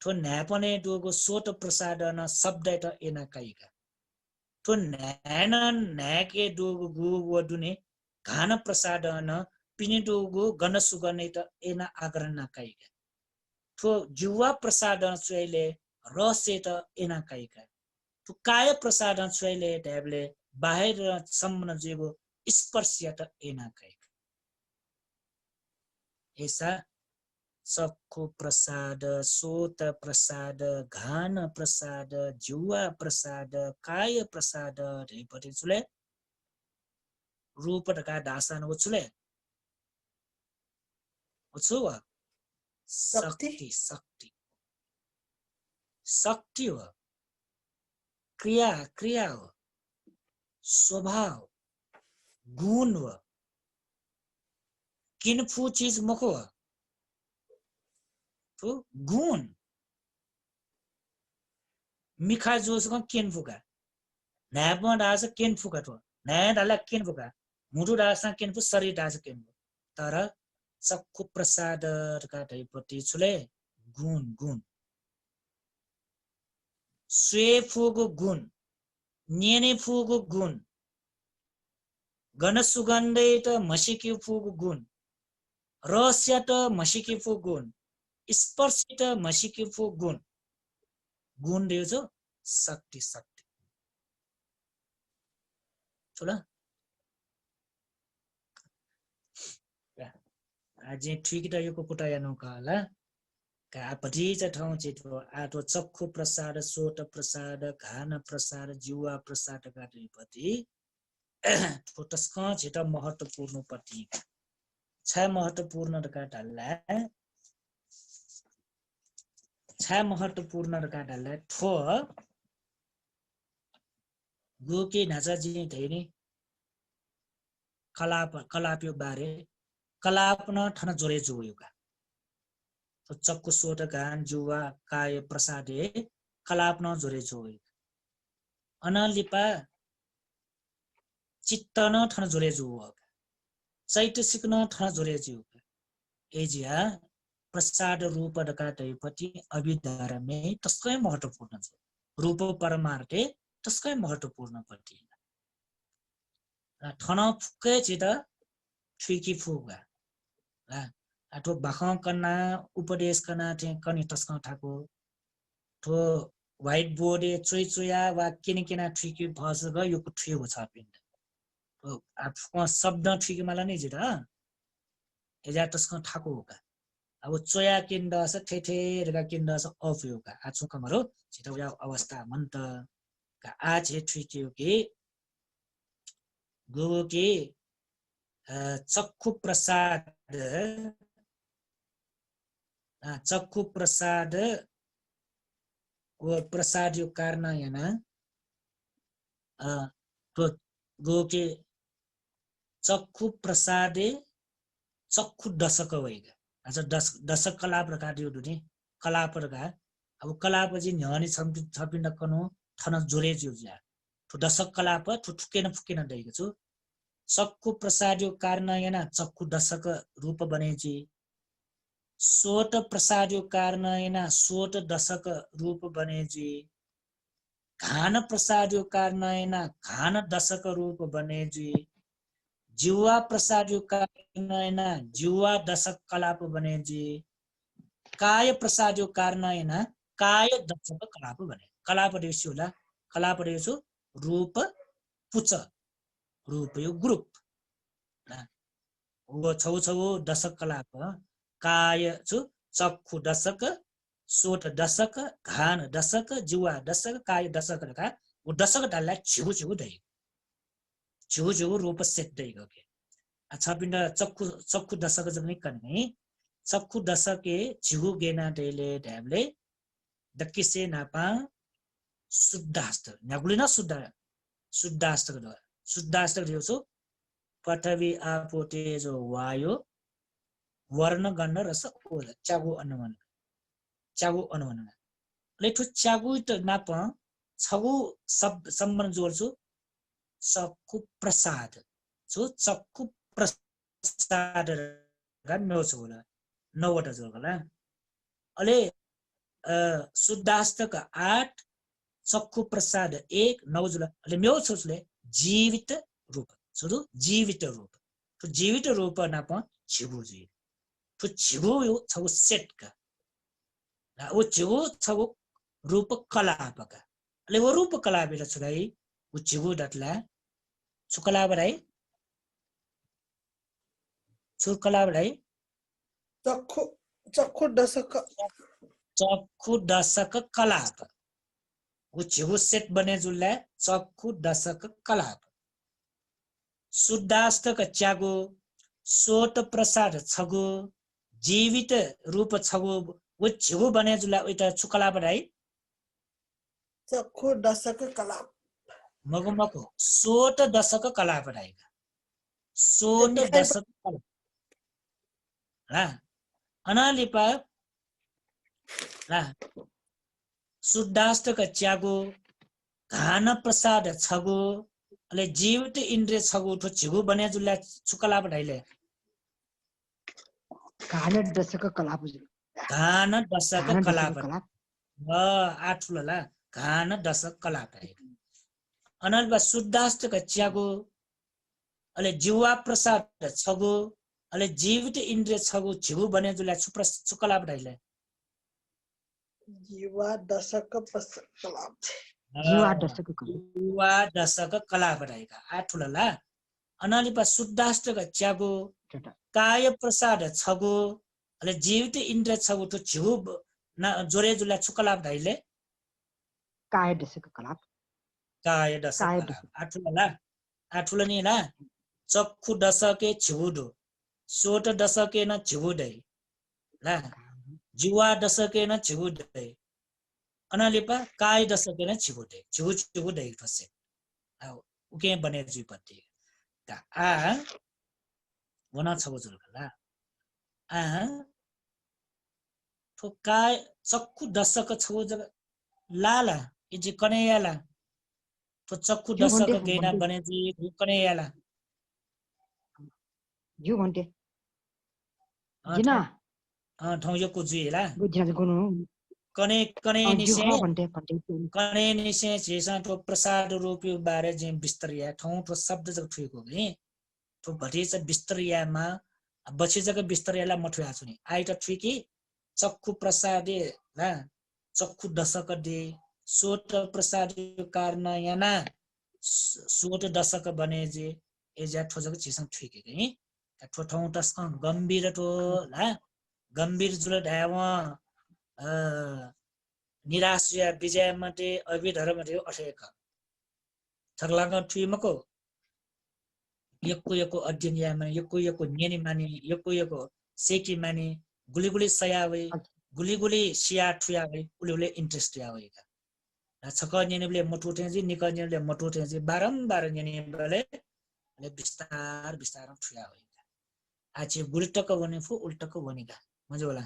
ठो न्यापने डोगो सोट प्रसाद न शब्द याटा एना काइका ठो न्यान न्याके डोगो गु वडुने घान प्रसाद न पिनी डोगो गन सुगने त एना आग्रहण काइका ठो जुवा प्रसाद चैले रसे त एना काइका ठो काय प्रसाद चैले ढाबले बाहिर सम्म जेगो स्पर्श त एना काइका ऐसा चक्खु प्रसाद सोत प्रसाद घान प्रसाद जुवा प्रसाद काय प्रसाद रेपटे चुले रूप डका दासन उचुले उचुवा शक्ति शक्ति शक्ति हो क्रिया क्रिया हो स्वभाव गुण हो किनफु चीज मको हो तो गुण मिखा जोस को केनफुका नाप डास केनफुका तो नया डाला केनफुका मुडु डास केनफु शरीर डास केनफु तर चक्खु प्रसाद का दैपति छुले गुण गुण स्वेफुगु गुण नेने फुगु गुण गण सुगन्धे त मसिकी फुगु गुण रस्य त मसिकी फुगु गुण स्पर्श त मसिकी फुगु गुण गुण दियो जो शक्ति शक्ति चला आज ठीक त यो कुटा यानो काला का पठी च ठाउँ चितो आटो चक्खु प्रसाद सोट प्रसाद घान प्रसाद जुवा प्रसाद गाटपति टस्क छिट महत्वपूर्ण पति छ महत्वपूर्ण का डाल्ला छ महत्वपूर्ण का डाल्ला ठो गोके नाचा जी धेरै कलाप्यो बारे कलापन ठन जोरे जोयुका तो चक्कु सोट घान जुवा काय प्रसादे कलापन जोरे जोय अनलिपा चित्तन ठन जोरे जोयुका चैतसिकन ठन जोरे जोयुका एजिया प्रसाद रूप डका दैपति अभिधारमे तस्कै महत्वपूर्ण छ रूप परमार्थे तस्कै महत्वपूर्ण पति ठन फुके चित ठुकी फुगा आठो बाखा कना उपदेश कना थे कनि तस्का ठाको ठो व्हाइट बोर्ड चोइ चोया वा किन किना ठुकी भस ग यो ठुयो छ पिण्ड तो आफको शब्द ठुकी मला नै जिरा एजा तस्का ठाको होका अब चोया किन्द स ठेठे रगा किन्द स अफ योका आछु कमरो छिटो या अवस्था मन्त का आज हे ठुकी के गो के चक्खु प्रसाद वो प्रसाद यो कारण याना तो गो के चक्खु प्रसादे चक्खु दशक वैगा आज दशक कला प्रकार यो दुने कला प्रकार अब कला पछि न्यानी छपिन कनो ठन जोरे जुजा तो दशक कला प ठुकेन फुकेन दैको छु चक्खु प्रसाद यो कारण याना चक्खु दशक रूप बनेजी सोट प्रसाद यो कारण याना सोट दशक रूप बनेजी घान प्रसाद यो कारण याना घान दशक रूप बनेजी जुवा प्रसाद यो कारण याना जुवा दशक कलाप बनेजी काय प्रसाद यो कारण याना काय दशक कलाप भने कलाप देशु होला कलाप देशु रूप पुच रूप यो ग्रुप वो छौ छौ दशक कलाप काय छु चक्षु दशक सोट दशक घान दशक जुवा दशक काय दशक का वो दशक डालला छिगु छिगु दै छिगु छिगु रूप सेट दै ओके अच्छा पिण्ड चक्षु चक्षु दशक जने कन्ने चक्षु दशके छिगु गेना दैले ढ्यामले दक्किसे नापा शुद्धास्त न्यागुलिना शुद्धास्त दिउँसो पृथ्वी आपो तेजो वायु वर्ण गण रस ओल च्यागु अनुमान लेठु च्यागु त नाप छगु सब सम्बन्ध जोड्छु चक्षु प्रसाद जो चक्षु प्रसाद गन्नो छ होला नौवटा जोड्ला अले शुद्धास्तक 8 चक्षु प्रसाद 1 9 जुल अले म्यो छले जीवित रूप सुरु जीवित रूप तो जीवित रूप नाप छिगु जी तो छिगु यो छगु सेट का ना ओ छिगु छगु रूप कलाप का अले वो रूप कलाप बेला छुलाई वो छिगु दटला छुकला बराई छुकला बराई चक्षु दशक कलाप वो छिगु सेट बने जुल्ला चक्षु दशक कलाप शुद्धास्तक च्यागो सोत प्रसाद छगो जीवित रूप छगो वो छिगु बने जुला उता छुकला बराई चक्षु दशक कलाप मगमको सोत दशक कला बराइका सोत दशक कला ला अनालिपा ला शुद्धास्तक च्यागो घान प्रसाद छगो अले जीवित इन्द्रिय छगो ठो छिगु बने जुला छुकला बराइले घान दशक कलाप घान दशक कला कलाप आठुला घान दशक कला बराइका अनल्पा शुद्धास्तक च्यागो अले जीवा प्रसाद छगो अले जीवित इन्द्रिय छगो छिगु बने जुला छुकला बराइले जीवा दशक कलाप जीवा दशक कला बराइका आठुला अनलिपा शुद्धास्तक च्यागो काय प्रसाद छगो अले जीवित इन्द्रिय छगो तो छिगु जोरे जुला छुकला बराइले काय दशक कलाप काय दशक आठुला नि ला चक्षु दशके छिगुदो सोट दशके न छिगुदै ला जीवा दशके न छिगुदै अनालिपा काय दशके न छिगुदै फसे उके बने जुपति का आ वना छगो जुलला आ तो काय चक्षु दशक छगो जग लाला इजे कनेयाला तो चक्षु दशक गेना बने जी कनेयाला जु भन्टे जिना ठाउँ यो कुजुला बुझ्न गुनु कने निसे जेसा तो प्रसाद रूपी बारे जे बिस्तरिया ठाउँ तो शब्द जग ठुएको नि तो भरि छ बिस्तरियामा बछि जग बिस्तरियाला मठुया छु नि आइ त ठुकी चक्षु प्रसादे ला चक्षु दशक दे सोत प्रसाद कारण याना सोत दशक बने जे एजा ठोजक चिसं ठुके नि ठोठाउँ तस्क गम्भीर तो ला गम्भीर जुल ढावा निराशया विजय मते अभिधर्म थे अठेक थरलाङ ठुइमको यको अध्ययन यामा यको नेनी मानी यको सेकी मानी गुलिगुली सयावे गुलिगुली सिया ठुयावे उले इन्ट्रेस्ट यावे का छक नेनीले मटु थेजी निक नेनीले मटु थेजी बारम्बार नेनीले बिस्तार ठुयावे आछि गुल्टक वनेफु उल्टक वनिका मजे होला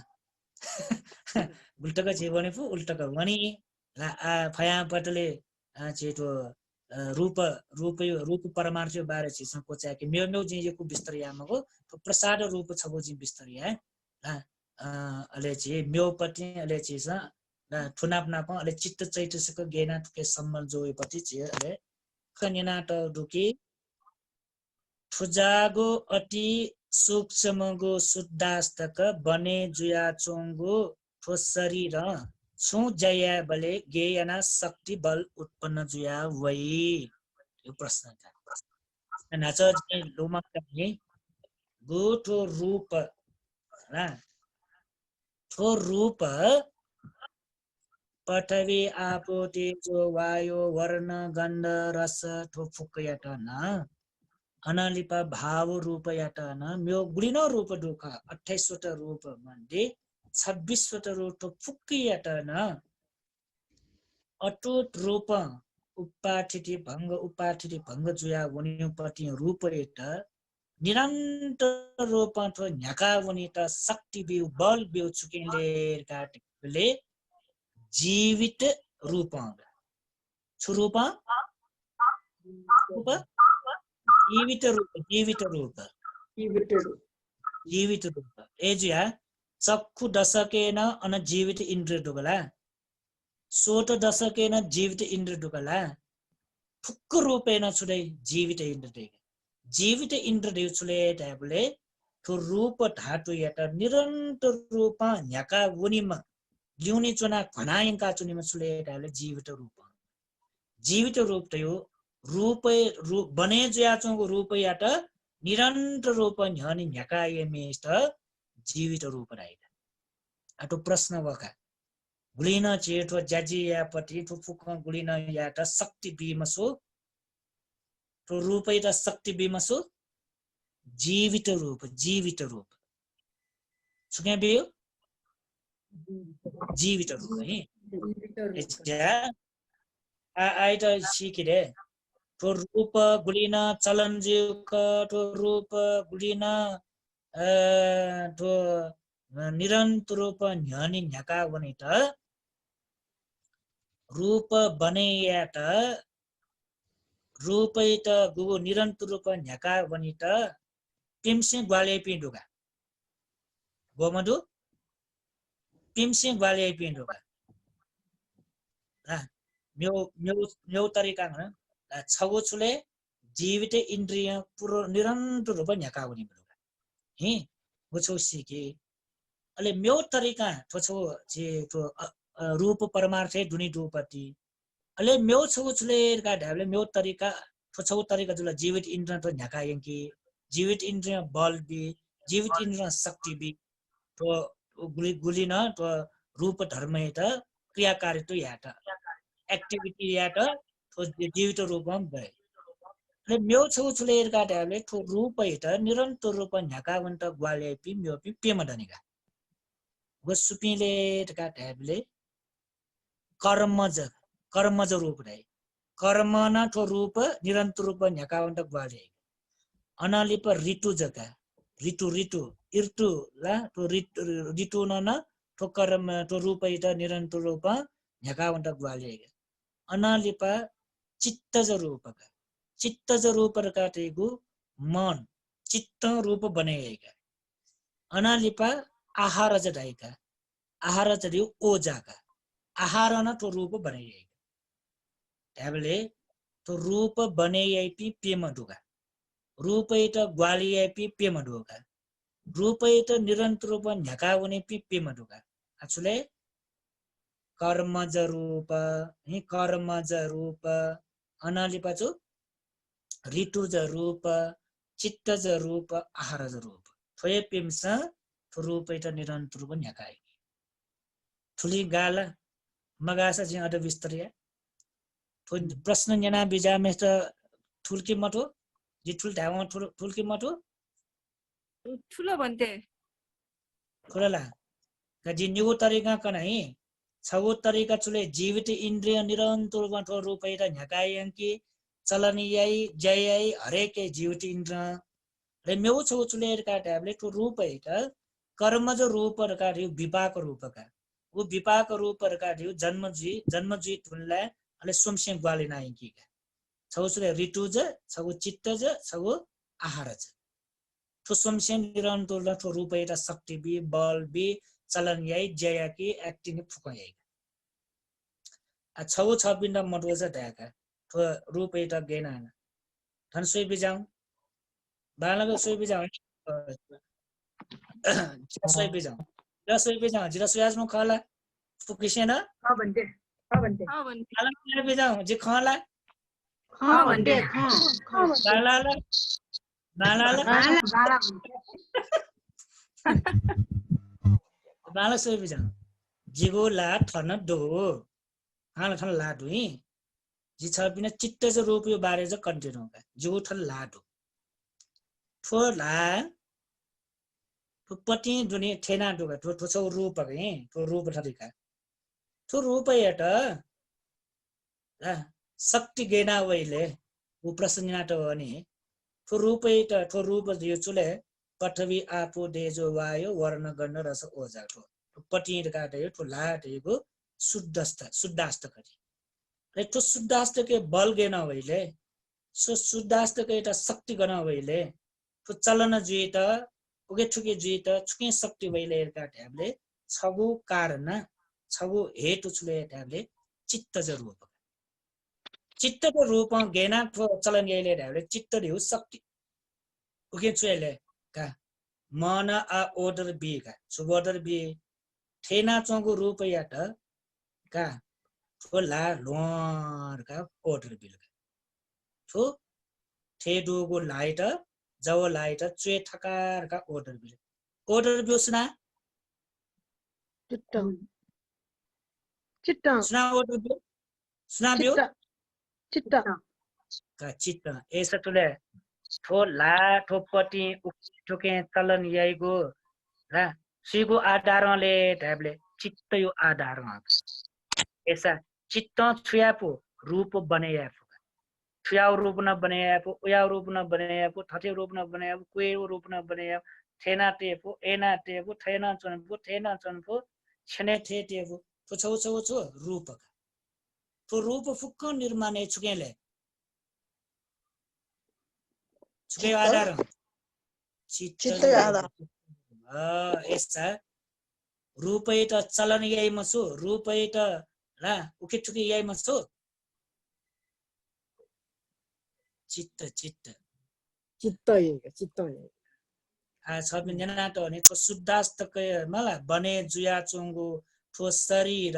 गुल्टक जे वनेफु उल्टक वनी ला फया पटले चेतो रूप परमार्थ बारे छ कोचा कि मेरो जे यको बिस्तरियामको प्रसाद रूप छगो जी बिस्तरिया अले छि म्योपति अले छि स ठुनापना प अले चित्त चैतसिक गेना के सम्बन्ध जोएपछि छि अले खनिना त दुकी ठुजागो अति सूक्ष्मगो शुद्धास्तक बने जुया चोंगो ठो शरीर सु जया बले गेयना शक्ति बल उत्पन्न जुया वही यो प्रश्न छ नाच लोमा पनि गोठो रूप ना ठो रूप पृथ्वी आपो तेजो वायु वर्ण गन्ध रस ठो फुकयाट न अनालिपा भाव रूप याट न म्यो गुणिनो रूप दुख 28 वटा रूप मध्ये 26 वटा रूप फुकयाट न अटूट रूप उपाठिति भंग जुया वनिपति रूप एट निरंतर रूप अथवा न्याका वनिता शक्ति बिउ बल बिउ चुकिले काटले जीवित रूप छुरूप रूप जीवित रूप जीवित रूप एजिया चक्षु दशकेन अनजीवित इंद्रिय दुगला सोट दशकेन जीवित इंद्रिय दुगला फुक्क रूपेण छुदै जीवित इंद्रिय छुले ट्याबले तो रूप धातु यात निरंतर रूप न्याका वनिमा ल्युनी चुना घनायंका चुनिमा छुले ट्याबले जीवित रूप तयो रूप बने ज्याचोको रूप यात निरंतर रूप न्यानी न्याका येमेस्त जीवित रूप राइदा अटो प्रश्न वका गुलिन चेठो ज्याजी यापति तो फुक गुलिन यात शक्ति बीमसो तो रूप यात शक्ति बीमसो जीवित रूप सुके बियो जीवित रूप है आइट सिकिरे तो रूप गुलिन चलन जीवक तो रूप गुलिन तो निरंतर रूप न्यानी न्याका वनित रूप बनेयात रूपैत गु निरंतर रूप न्याका वनित पिमसिंह ग्वाले पिंडुगा गोमधु पिमसिंह ग्वाले पिंडुगा म्यो तरिका छगो छुले जीवित इंद्रिय पुरो निरंतर रूप न्याका वनि बिलुगा हि गोछो सिके अले म्यो तरिका थोछो जे तो रूप परमार्थे दुनी दुपति अले म्यो छगो छुले का ढाबले म्यो तरिका थोछो तरिका जुल जीवित इंद्रिय तो न्याका यंकी जीवित इंद्रिय बल भी जीवित इंद्रिय शक्ति भी तो गुली न तो रूप धर्म त क्रियाकारित्व यात एक्टिविटी यात तो जीवित रूपम भए ले म्यो छौ छुलेर का ढाबले तो रूप त निरंतर रूप न्याका वन्त ग्वाले पि म्यो पि पेम दनिगा वसुपिले का ढाबले कर्मज रूप रे कर्म न तो रूप निरंतर रूप न्याका वन्त ग्वाले अनालिप ऋतु जका ऋतु ला तो ऋतु न तो कर्म तो रूप त निरंतर रूप न्याका वन्त ग्वाले अनालिप चित्तज रूप काटेगु मन चित्त रूप बनेगा अनालिपा आहार जडाइका आहार जडियो ओजाका आहार न तो रूप बनेगा त्याबले तो रूप बनेयपि पेमडुगा रूपैत ग्वालियपि पेमडुगा रूपैत निरंतर रूप न्याका वनेपि पेमडुगा अछुले कर्मज रूप अनालिपाचो ऋतुज रूप चित्तज रूप आहारज रूप थोय पिमस रूपैत निरंतर रूप न्याकाय थुली गाला मगासा जिं अड विस्तरिया थो प्रश्न न्याना बिजामे त थुलकी मटो जि थुल धावा थुलकी मटो ठुलो भन्थे खुलला कजि निगो तरिका कनाई छगो तरिका चुले जीवित इंद्रिय निरंतर रूप रूपैत न्याकायंकी चलनीय जय हरेक जीवित इंद्र रे म्यो छौ चुलेर का टैबलेट तो रूप है कर्मज रूप का विपाक रूप का वो विपाक रूप का जन्मजी तुनला अले सोमसे ग्वाले नाइ की का छौ चुले ऋतुज छगो चित्तज छगो आहारज तो सोमसे निरंतर तो रूप है शक्ति भी बल भी चलनीय जय की एक्टिंग फुकाय छगो छ पिण्ड मटोज ढाका तो रूप है गेना धन सोई बिजाऊ बालग सोई बिजाऊ सोई बिजाऊ जिरा सोई आज नो खाला फुकिसेन ख भन्थे ख भन्थे आला बिजाउ जे खला ख भन्थे लाला लाला गाला बाला सोइ बिजाउ जिगो ला ठन दो हाल ठन ला दुई जी छ बिना चित्त जो रूप यो बारे जो कन्टिन्यू का जिगो ठन ला दो ठो ला ठो पति दुनी ठेना दुगा ठो ठो छौ रूप के ठो रूप ठरिका ठो रूप यट शक्ति गेना वइले उ प्रसन्ना त अनि ठो रूप यट ठो रूप यो चुले पठवी आफू देजो वायो वर्ण गण रस ओजा ठो पति काटे ठो ला देगो शुद्धास्त करी रे ठो शुद्धास्त के बल गेना वइले सो शुद्धास्त के एउटा शक्ति गना वइले ठो चलन जुइत उगे ठुके जुइत छुके शक्ति वइले काटे हामीले छगु कारण छगु हेतु छुले हामीले चित्त ज रूप चित्तको रूप गेना ठो चलन यइले हामीले चित्त दिउ शक्ति उगे छुले का मन आ order बी का सुबोर्डर बी ठेना चंगु रूप याट का ठोला लोर का order बिल का ठो ठेडुगो लाइट जव लाइट चुए ठकार का order बिल सुना चित्त चित्त सुना order बिल सुना बिल चित्त का चित्त ऐसा तुले ठो ला ठो पटी ठोके चलन याइगो रा सिगो आधारले ढाबले चित्त यो आधार ऐसा चित्त छुयापो रूप बनेयापो छुयाउ रूप न बनेयापो उयाउ रूप न बनेयापो ठठे रूप न बनेयापो कुए रूप न बनेयापो थेना टेपो एना टेपो थेना चनपो छने थे टेपो तो छौ रूप तो रूप फुक्क निर्माण छुकेले छुके आधार चित्त आधार यस्ता रूपै त चलन यही मसु रूपै त ला उके ठुके यही मसु चित्त आ छ जना त नि ठो शुद्धास्त के मला बने जुया चुंगु ठो शरीर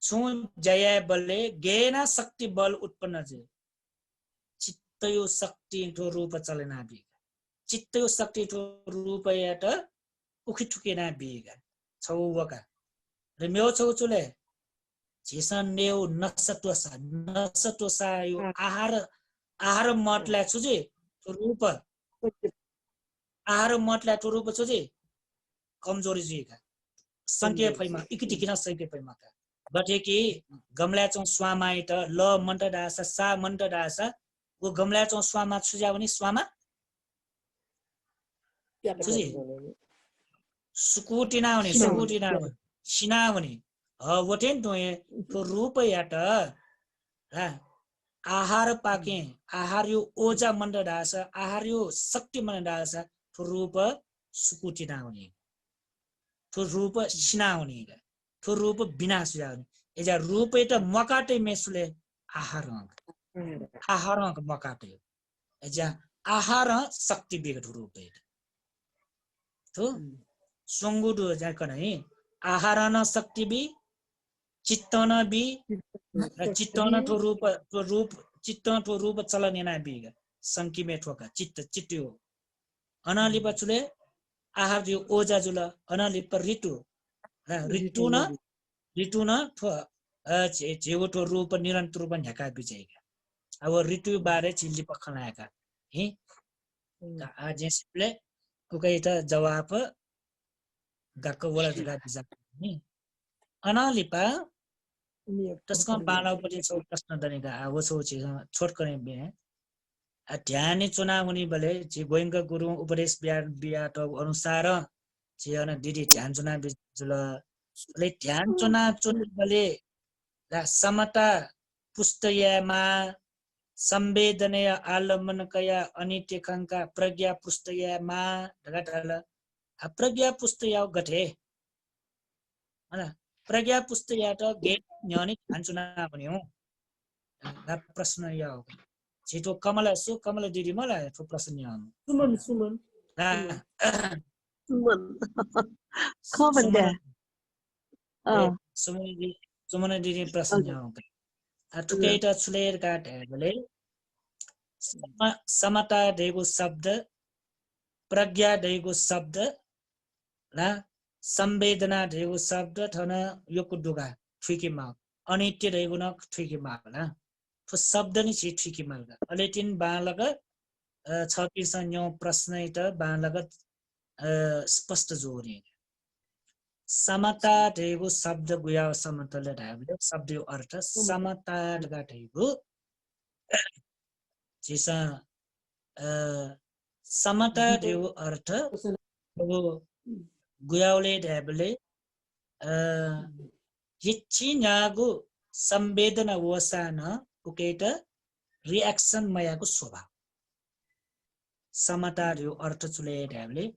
छु जय बलले गेना शक्ति बल उत्पन्न जे चित्त यो शक्ति ठो रूप चलना बि चित्त यो शक्ति ठो रूप याट उखि ठुकेना बिगा छौवका र मेउ छौ चुले झिसन नेउ नसत्वसा यो आहार मतला छुजे रूप आहार मतला ठो रूप छुजे कमजोरी जुइका संख्या फैमा इकिटिकिना संख्या फैमा का बटे कि गमला चौ स्वामाइ त ल मन्ट दासा सा मन्ट दासा वो गमला चौ स्वामा छुजा पनि स्वामा छुजी सुकुटिना हुने सिना हुने वटेन तो रूप याट आहार पाके आहार यो ओजा मन्ड दास आहार यो शक्ति मन्ड दास तो रूप सुकुटिना हुने तो रूप सिना हुने तो रूप बिना सुजा हुने एजा रूप त मकाटे मेसुले आहार मकाटे एजा आहार शक्ति बेगट रूप तो संगुडो जाकन है आहार न शक्ति बि चित्तन बि चित्तन तो रूप चित्तन तो रूप चलनेना बि संकी में ठोका चित्तयो अनाली बचुले आहार जो ओजा जुल अनाली पर ऋतु न ठो जेगो तो रूप निरंतर रूप ढका बिजेगा अब ऋतु बारे चिल्ली पखनाएका है आज जसले कुकै त जवाफ गक्क वला जगा बिजा नि अनालिपा त्यसको बालाउपति छौ प्रश्न दनेका आवो छौ छि छोट करे बे ध्यान चुनाव हुने बले जे गोइंग गुरु उपदेश बिया त अनुसार जे अन दिदी ध्यान चुनाव जुल ले ध्यान चुनाव बले समता पुस्तयमा संवेदनय आलम्बनकया अनित्यखंका प्रज्ञा पुस्तयमा ढगाटल प्रज्ञा पुस्तया गठे हैन प्रज्ञा पुस्तया त गे न्यानी ध्यानचुना पनि हो प्रश्न या हो छिटो कमला दिदी मलाई त्यो प्रश्न या सुमन ख ख भन्दा सुमन दिदी प्रश्न ठुकैटा छुलेर काट हेबले समता देगो शब्द प्रज्ञा देगो शब्द ना संवेदना देगो शब्द थन योको दुगा ठुकी माग अनित्य देगो न ठुकी माग ना तो शब्द नि छि ठुकी माग अलेटिन बालग छपिसन्यो प्रश्न त बालग स्पष्ट जोरी समता देगो शब्द गुया समतले ढाबले शब्द अर्थ समता गाटेगो जिसा समता देगो अर्थ गुयाउले ढाबले हिच्ची नागु संवेदना वसान उकेट रिएक्सन मयाको स्वभाव समता देगो अर्थ चुले ढाबले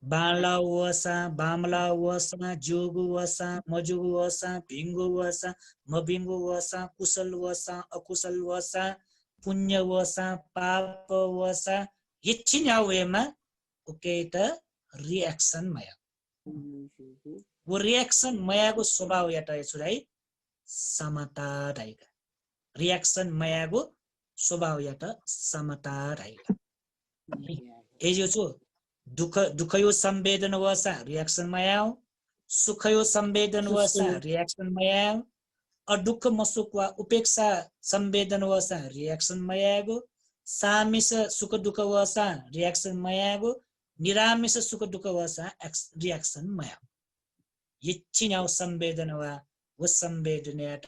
बाला वसा बामला वसा जोगु वसा मजुगु वसा भिंगु वसा मबिंगु वसा कुशल वसा अकुशल वसा पुण्य वसा पाप वसा हिच्चिन्यावेमा उकेट रिएक्सन मया वो रिएक्सन मयाको स्वभाव याटा छुराई समता राइका रिएक्सन मयाको स्वभाव याटा समता राइका एजो छु दुखयो संवेदन वसा रिएक्सन मयाओ सुखयो संवेदन वसा रिएक्सन मयाओ अदुख मसुख वा उपेक्षा संवेदन वसा रिएक्सन मयागो सामिस सुख दुख वसा रिएक्सन मयागो निरामिस सुख दुख वसा रिएक्सन मयाओ इच्छिन्याउ संवेदन वा संवेदनयाट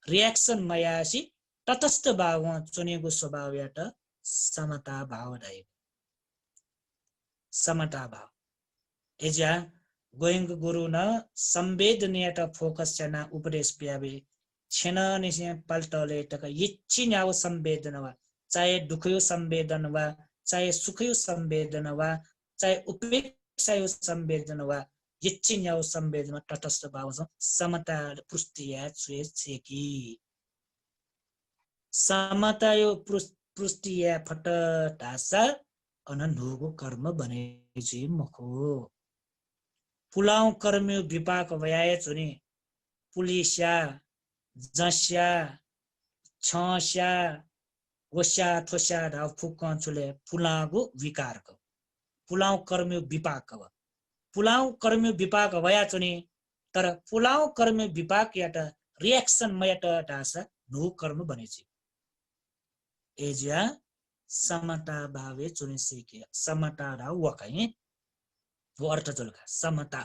रिएक्सन मयासी तटस्थ भाव चुनेको स्वभावयाट समता भाव रहेको समता भाव एजा गोयंग गुरु न संवेदनयाट फोकस चना उपदेश प्याबे छेन निसे पल्टले तक इच्छिन्याउ संवेदन वा चाहे दुखयो संवेदन वा चाहे सुखयो संवेदन वा चाहे उपेक्षायो संवेदन वा इच्छिन्याउ संवेदन तटस्थ भाव समता पुष्टिया छुए छेकी समता यो पुष्टिया फट ढासा अननुगो कर्म बने जी मखो पुलाउ कर्म्यो विपाक भयाए छुने पुलिस्या जस्या छस्या वस्या थोस्या ढाउ फुक्कन छुले पुलागो विकारको पुलाउ कर्म्यो विपाक पुलाउ कर्म्यो विपाक भया छुने तर पुलाउ कर्म्यो विपाक याट रिएक्सन मयाट ढासा नु कर्म बनेछि एजिया समता भावे चुने सिके समता रा वकाइ वो अर्थ चलका समता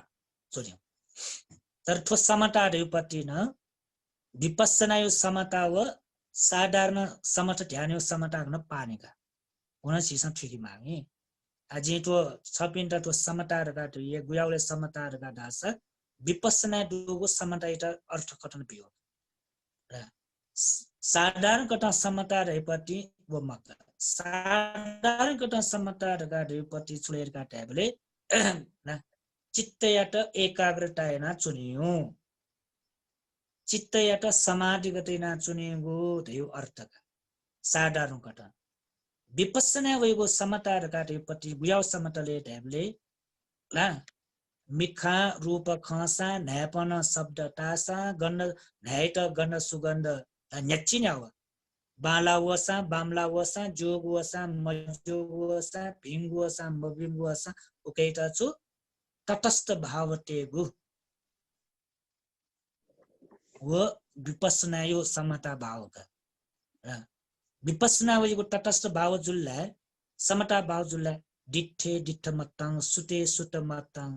चुन्यो तर ठो समता रेपति न विपස්සना यो समता व साधारण समता ध्यान यो समता न पानेका हुन सिसा ठिकी मागे अझै तो छपिन्टा तो समता रका तो ये गुयाउले समता रका दास विपස්සना दुगो समता इटा अर्थ कथन बियो र साधारण कथा समता रेपति वो मक्का साधारण कथा समता रका रेपति छुलेर का टेबले न चित्तयाट एकाग्रता ना चुनियो चित्तयाट समाधिगतै ना चुनेगो थियो अर्थका साधारण कथा विपස්සना वैगो समता रकाटेपति गुयाउ समतले ढ्याबले ला मिखा रूप खसा न्यापन शब्द टासा गण्ड न्यायत गण्ड सुगन्ध न्याचिन्याव बाला वसा बामला वसा जोग वसा मजोग वसा भिंग वसा मबिंग वसा उकेटा छु तटस्थ भावतेगु व विपස්සना यो समता भावका विपස්සना वैगो तटस्थ भाव जुल्ला समता भाव जुल्ला डिठे डिठ मत्ताङ सुते सुत मत्ताङ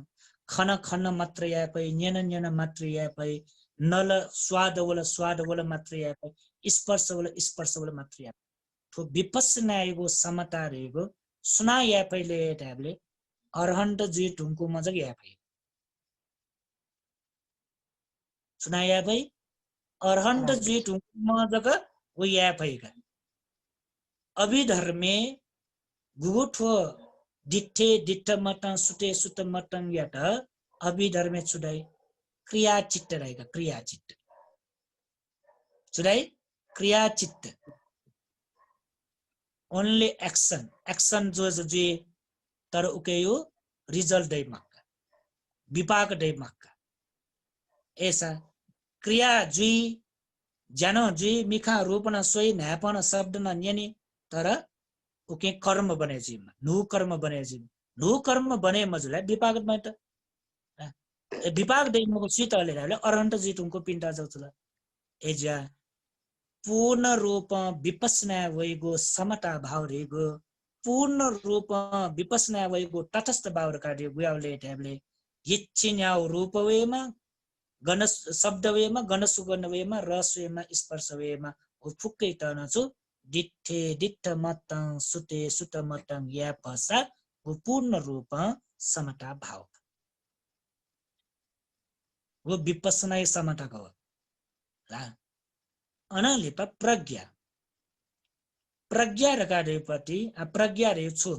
खन खन मात्र यापै न्यन न्यन मात्र यापै नल स्वाद वल मात्र यापै स्पर्श वल मात्र यापै तो विपස්සना यो समता रेगो सुना यापैले ढाबले अरहन्त जी ढुंको मजग यापै सुना यापै अरहन्त जी ढुंको मजग वो यापैका अभिधर्मे गुगुठो डिठे डिठ मटन सुते सुत मटन याट अभिधर्मे छुडाई क्रिया चित्त रहेगा क्रिया चित्त छुडाई क्रिया चित्त ओन्ली एक्सन जो जे तर उके यो रिजल्ट दै मक्का विपाक दै मक्का ऐसा क्रिया जुई ज्यान जुई मिखा रूपन सोई न्यापन शब्द न न्यनी तर उके कर्म बने जीव नु कर्म बने जीव नु कर्म बने मजुलाई विपाक में त विपाक दे मको सीत ले अरहंत जी तुमको पिंटा जाउला एजा पूर्ण रूप विपस्ना वैगो समता भाव रेगो पूर्ण रूप विपस्ना वैगो तटस्थ भाव कार्य गुयाउले ट्याबले हिच्चिन्याउ रूप वेमा गण शब्द वेमा गण सुगन वेमा रस वेमा स्पर्श वेमा ओ फुक्कै तन छु दिठे दिठ मतं सुते सुत मतं या पसा वो पूर्ण रूप समता भाव वो विपस्ना समता को ला अनलिपा प्रज्ञा प्रज्ञा रकाडेपति प्रज्ञा रे छु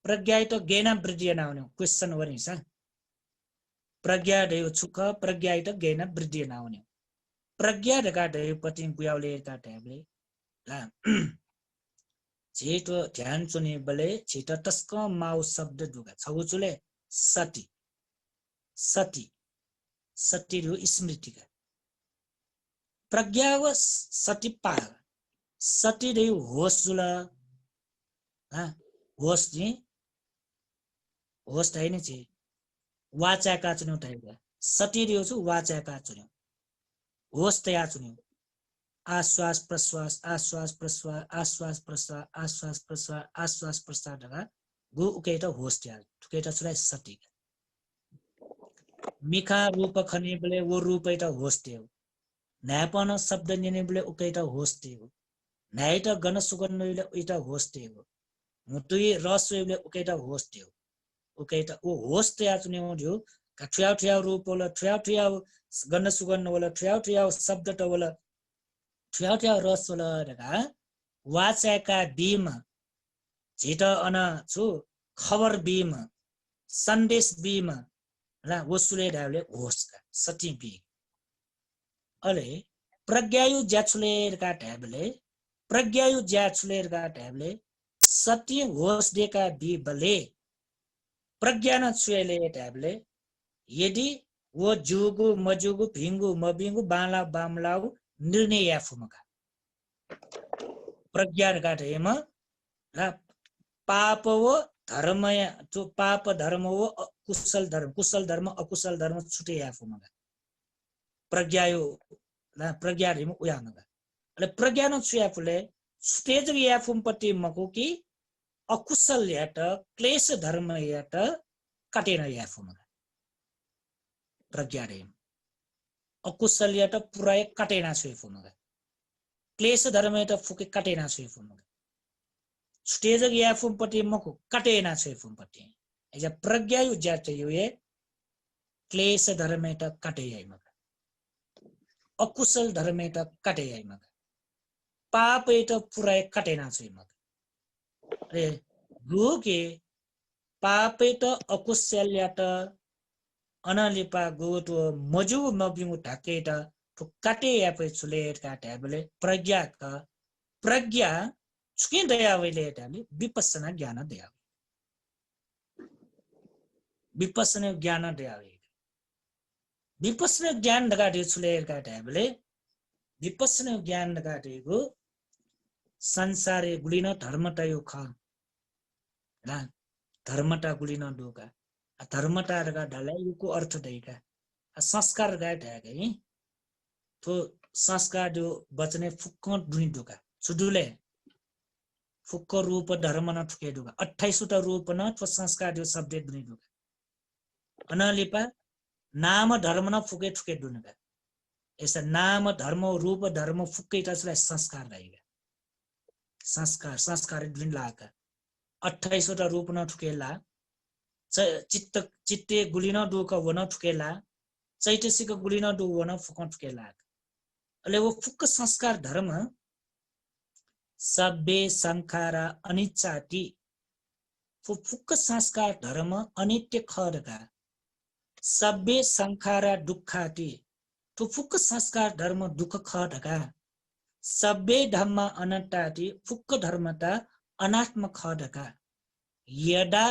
प्रज्ञा त ज्ञान वृद्धि नाउने क्वेशन वनि छ प्रज्ञा रे छुक प्रज्ञा त ज्ञान वृद्धि नाउने प्रज्ञा रकाडेपति गुयाउले का ट्याबले ला जेतो ध्यान चुने बले छिट तस्क माउ शब्द दुगा छगुचुले सती सती सती रु स्मृति का प्रज्ञा व सती पा सती रे होश जुल होश जी होश थाई नि छि वाचा का चुन्यौ थाइगा सती रे छु वाचा का चुन्यौ होश तया चुन्यौ आश्वास प्रश्वास आश्वास प्रश्वास आश्वास प्रश्वास आश्वास प्रश्वास आश्वास प्रश्वास दगा गु उकेटा होश त्या उकेटा छुलाई सती मिखा रूप खने बले वो रूप एटा होश त्यो न्यापन शब्द निने बले उकेटा होश त्यो न्यायटा गण सुगन वेले एटा होश त्यो मुतुई रस वेले उकेटा होश त्यो उकेटा ओ होश त्या चुने हो का ठ्याउ ठ्याउ रूप वला ठ्याउ ठ्याउ गण सुगन वला ठ्याउ ठ्याउ शब्द त वला ठ्याउ ठ्याउ रस वला दगा वाचाका बीम झिट अन छु खबर बीम सन्देश बीम ला वसुले डाले होशका सती बी अले प्रज्ञायु ज्याछुलेर का ट्याबले प्रज्ञायु ज्याछुलेर का ट्याबले सती होश देका बी बले प्रज्ञान छुएले ट्याबले यदि वो जुगु मजुगु भिंगु मबिंगु बाला बामलाउ निर्णय याफुमका प्रज्ञान का हेमा ला पाप वो धर्म जो पाप धर्म वो कुशल धर्म अकुशल धर्म छुटे याफुमगा प्रज्ञायो ला प्रज्ञा रिम उयामगा अले प्रज्ञान छुयाफुले स्टेज याफुम पति मको कि अकुशल यात क्लेश धर्म यात कटेन याफुमगा प्रज्ञा रिम अकुशल यात पुराय कटेना छुयाफुमगा क्लेश धर्म यात फुके कटेना छुयाफुमगा स्टेज याफुम पति मको कटेना छुयाफुम पति एजा प्रज्ञा यु ज्याच युए क्लेश धर्म यात कटे याइमगा अकुशल धर्म यात कटे याइमगा पाप यात पुराय कटेना छुयामगा रे गुके पाप यात अकुशल यात अनलिपा गोटो मजु मबिउ ढाकेटा तो कटे यापे छुलेट का ट्याबले प्रज्ञा का प्रज्ञा छुके दया वेले ट्याबले विपස්සना ज्ञान दया विपස්සना ज्ञान दया विपස්සना ज्ञान दगाटे छुलेट का ट्याबले विपස්සना ज्ञान दगाटेको संसारे गुलिन धर्मता यो ख ला धर्मता गुलिन डोका धर्मता रगा ढलाई को अर्थ दैका संस्कार गाटे है तो संस्कार जो बचने फुक्क दुनी डोका सुडुले फुक्क रूप धर्म न ठुके डोका 28 रूप न तो संस्कार जो शब्द दुनी डोका अनलिपा नाम धर्म न फुके ठुके दुनका ऐसा नाम धर्म रूप धर्म फुक्कै तसलाई संस्कार रहेगा संस्कार संस्कार दुनी लाका 28 रूप न ठुकेला चित्त चित्ते गुलिन डोका वन ठुकेला चैतसिक गुलिन डो वन फुक ठुकेला अले वो फुक्क संस्कार धर्म सब्बे संखारा अनिच्छाति फुक्क संस्कार धर्म अनित्य खडका सब्बे संखारा दुःखाति तो फुक्क संस्कार धर्म दुःख खडका सब्बे धम्म अनट्टाति फुक्क धर्मता अनात्म खडका यदा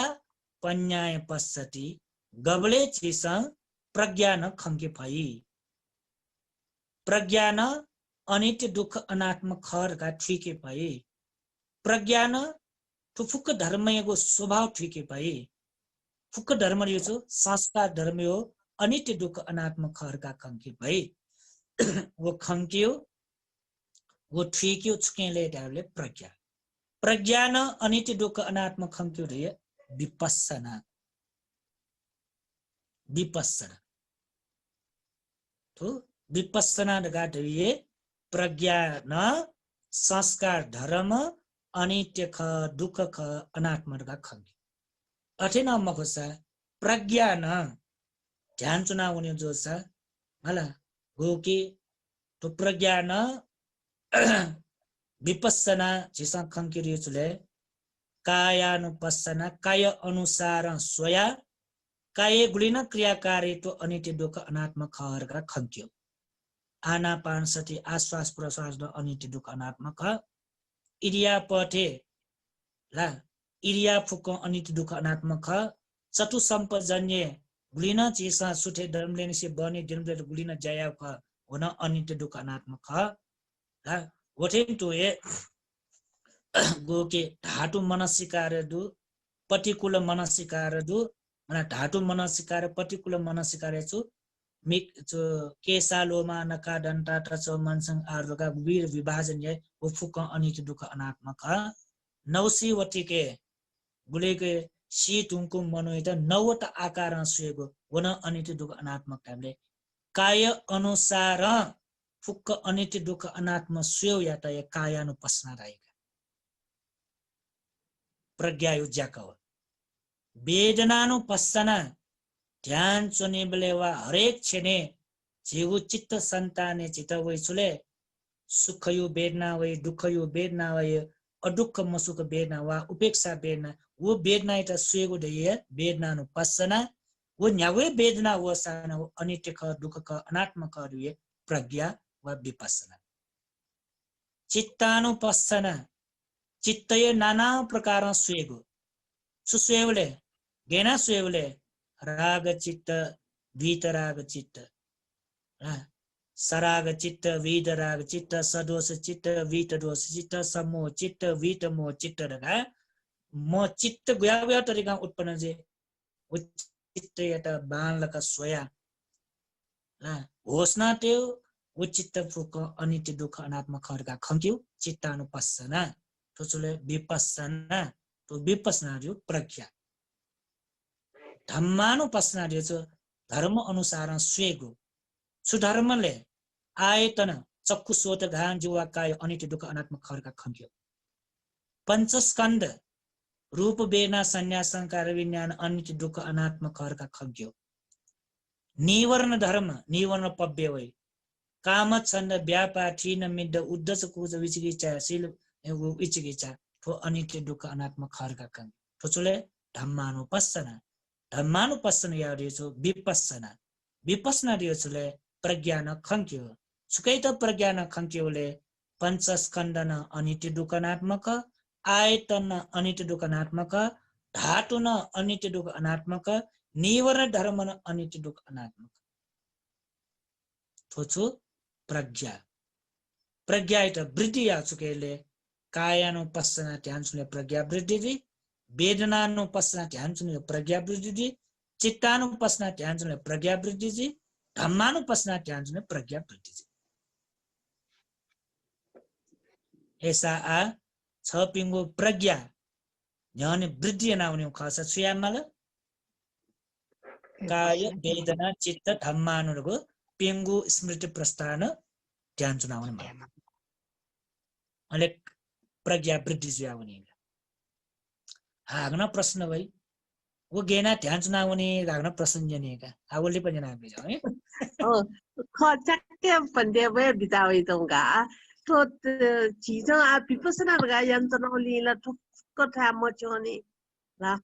पन्याय पश्यति गबले चिस प्रज्ञान खंके भई प्रज्ञान अनित्य दुःख अनात्म खरका ठिकै भए प्रज्ञान तो फुक्क धर्मको स्वभाव ठिकै भए फुक्क धर्म यो छ संस्कार धर्म हो अनित्य दुःख अनात्म खरका खङ्की भए वो खङ्कियो वो ठिक्यो छुकेले डाले प्रज्ञा प्रज्ञान अनित्य दुःख अनात्म खङ्क्यो रे विपස්සना विपස්සना तो विपස්සना गाडे प्रज्ञान संस्कार धर्म अनित्य ख दुःख ख अनात्म का खङ्क्यो अठेन मखोसा प्रज्ञान ध्यान चुनाउने जो छ होला हो कि तो प्रज्ञान विपස්සना जिसा खङ्किरियो चुले कायानुपස්සना काय अनुसार स्वया काय गुलिन क्रियाकारी तो अनित्य दुःख अनात्म खहरका खङ्क्यो आनापान सति आश्वास प्रश्वास अनित्य दुःख अनात्म ख इरिया पठे ला इरिया फुक अनित्य दुःख अनात्म ख चतु सम्पजन्य गुलिन चिसा सुठे धर्मले से बने दिनले गुलिन जया ख हुन अनित्य दुःख अनात्म ख ला वठेन तो ए गोके धातु मनसिकार दु पटिकुल मनसिकार दु mana dhatu manasikara particular manasikara chu mik chu kesaloma naka danta tacho mansang arga vir vibhajan ye ufuka anitya dukha anatmaka nausi watike guleke si tunkum manoita nawata akara suego wana anitya dukha anatmak tamle kaya anusara fukka anitya dukha anatma suyo yata ye kaya nu pasna raika pragya yu jakawa वेदनानुपස්සना ध्यान चुने बलेवा हरेक छेने जीव चित्त संताने चित्त वै चुले सुख यो वेदना वै दुख यो वेदना वै अदुख मसुख वेदना वा उपेक्षा वेदना वो वेदना इटा सुएको दये वेदनानुपස්සना वो न्यावे वेदना वो साना वो अनित्य ख दुख ख अनात्म ख दुये प्रज्ञा वा विपස්සना चित्तानुपස්සना चित्तय नाना प्रकार सुएको सुस्वेवले गेना सुवेवले राग चित्त वीतराग चित्त सराग चित्त वीतराग चित्त सदोष चित्त वीतदोष चित्त समोह चित्त वीतमोह चित्त रगा म चित्त गया तरिका उत्पन्न जे वो चित्त यता बालका स्वया होस्ना त्यो वो चित्त फुक अनित्य दुःख अनात्म खरका खङ्क्यो चित्तानुपස්සना तो चले विपස්සना तो विपස්සना जो प्रज्ञा धम्मानुपස්සना जो धर्म अनुसार स्वेगो सुधर्मले आयतन चक्षु सोत घान जीवा काय अनित्य दुःख अनात्म खरका खङ्क्यो पंचस्कन्द रूप वेदना संन्यास संकार विज्ञान अनित्य दुःख अनात्म खरका खङ्क्यो निवर्ण धर्म निवर्ण पव्य वै काम छन्द व्यापार ठीन मिद्द उद्धस कुज विचिकिचा शील विचिकिचा तो अनित्य दुःख अनात्म खरका खङ्क्यो तो चले धम्मानुपස්සना धम्मानुपස්සना या रेछो विपස්සना विपස්සना रेछोले प्रज्ञान खङ्क्यो सुकै त प्रज्ञान खङ्क्योले पंचस्कन्धन अनित्य दुःख अनात्मक आयतन अनित्य दुःख अनात्मक धातुन अनित्य दुःख अनात्मक निवर्ण धर्म अनित्य दुःख अनात्मक थोचो प्रज्ञा प्रज्ञा इट वृद्धि या चुकेले कायानुपස්සना ध्यान सुने प्रज्ञा वृद्धि दी वेदनानुपස්සना ध्यान सुने प्रज्ञा वृद्धि दी चित्तानुपස්සना ध्यान सुने प्रज्ञा वृद्धि दी धम्मानुपස්සना ध्यान सुने प्रज्ञा वृद्धि दी ऐसा आ छ पिंगो प्रज्ञा ध्यान वृद्धि नाउने खास सुयामल काय वेदना चित्त धम्मानुको पिंगो स्मृति प्रस्थान ध्यान सुनाउने मलाई अले प्रज्ञा वृद्धि सुयाउने हाग्न प्रश्न भई वो गेना ध्यान चुनाउने हाग्न प्रश्न जनेका आवले पनि नामे छ है खचाके भन्ने भए बितावे तंगा तो चीज आ विपස්සना लगा यन्त्र लिला ठुक्क थाम चोनी ला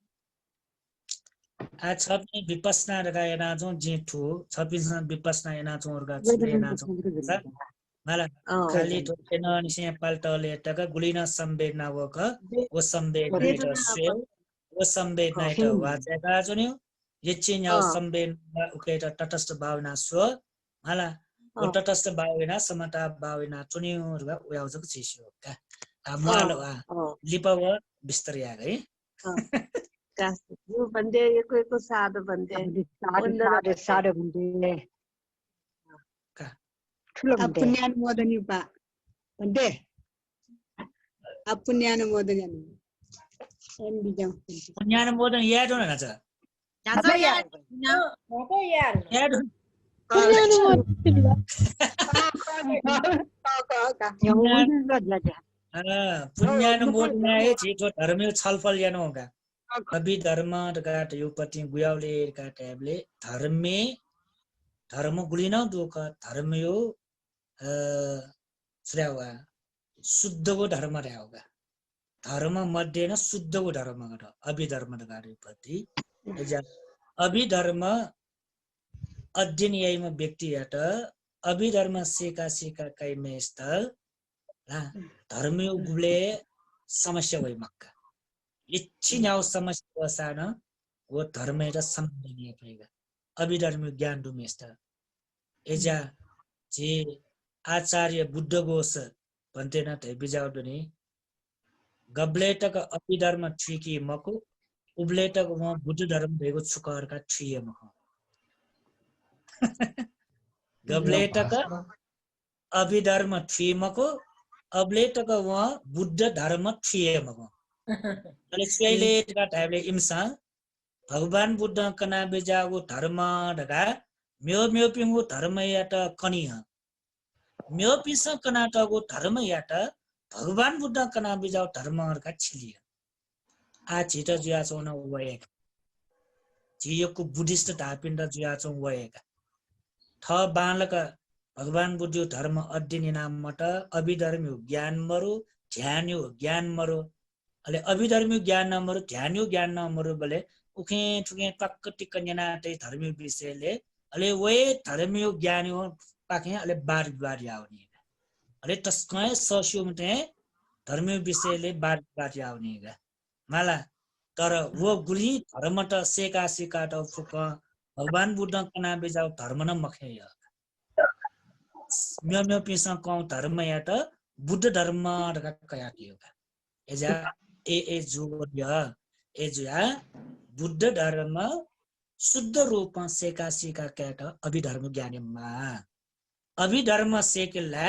आ छपी विपස්සना लगाएना जो जेठो छपी विपස්සना एना चोरगा छुलेना चो मला खाली तो केन निसे पाल्टले टका गुलिना संवेदना वक वो संवेदना स्वे वो संवेदना इत वाचेका जुन्यो यछि न्याउ संवेदना उकेट तटस्थ भावना स्व मला totasta bawina samata bawina tuniu ruga uyauzak chisio ka amalo lipa wa bistar ya gai यो भन्दै एको साधो भन्दै साधो भन्दै ठुलो भन्दै पुण्यानुमोदनी पा भन्दै पुण्यानुमोदनी एन बिजाउ पुण्यानुमोदन याद हो ना छ Jangan ya. याद पुण्यानुमोदन है छिटो धर्म छलफल यानो होगा अभी धर्म का युपति गुयावले का टेबले धर्म गुलिना दोका धर्म यो श्रेवा शुद्धको धर्म रह्या होगा धर्म मध्ये न शुद्धको धर्म गरा अभिधर्म का युपति अभिधर्म अध्ययन यहीमा व्यक्तिबाट अभिधर्म सेका काइमे स्थल धर्म गुले समस्या भई मक्का इच्छिन्याउ समस्या वसान वो धर्म र सम्मानीय भएगा अभिधर्म ज्ञान डुमेस्त एजा जे आचार्य बुद्ध गोस भन्तेन त बिजाउडनी गब्लेटक अभिधर्म छुकी मको उब्लेटक म बुद्ध धर्म भएको छुकरका छुए मको गब्लेटक अभिधर्म छुमको अब्लेटक वहाँ बुद्ध धर्म छुएमको अहिले स्वैलेटका टाइपले इम्सा भगवान बुद्ध कना बेजागो धर्म ढका म्यो पिंगो धर्म यात कनिह म्यो पिस कनाटगो धर्म यात भगवान बुद्ध कना बेजागो धर्महरुका छिलिया आ छिट जुया छौन वयक जियोको बुद्धिस्ट धापिन्ड जुया छौ वयक थ बालक भगवान बुद्ध धर्म अध्ययन नामबाट अभिधर्म ज्ञान मरु ध्यान ज्ञान मरु अले अभिधर्म ज्ञान नमरु ध्यान ज्ञान नमरु बले उखे ठुके टक्क टिक्क जना तै धर्म विषयले अले वे धर्म ज्ञान हो पाखे अले बार आउने अले तस्कै सस्यो मते धर्म विषयले बार आउने माला तर वो गुली धर्म त सेका त फुक भगवान बुद्ध कना बेजाउ धर्म न मखे म्यो पिस कौ धर्म या त बुद्ध धर्म ढका कया कियोगा एजा ए जुया बुद्ध धर्म शुद्ध रूपमा सेका क्याट अभिधर्म ज्ञानमा अभिधर्म सेकेला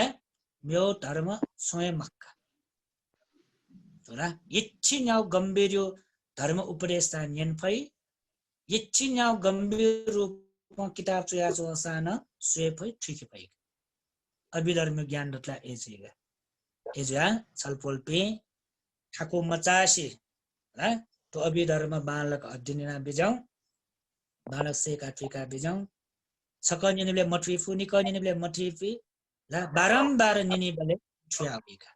म्यो धर्म स्वयं मक्का इच्छिन्याउ गम्भीर्यो धर्म उपदेश न्यन फै इच्छिन्याउ गम्भीर रूपमा किताब चुया सान स्वे फै ठीक फै अभिधर्म ज्ञान रत्ला एजा छलफल पे ठाको मचासी तो अभिधर्म बालक अध्ययन बिजाउ बालक सेका ठिका बिजाउ छकनिले मठिफु निकनिले मठिफि ला बारम्बार निनि बले छुया बिका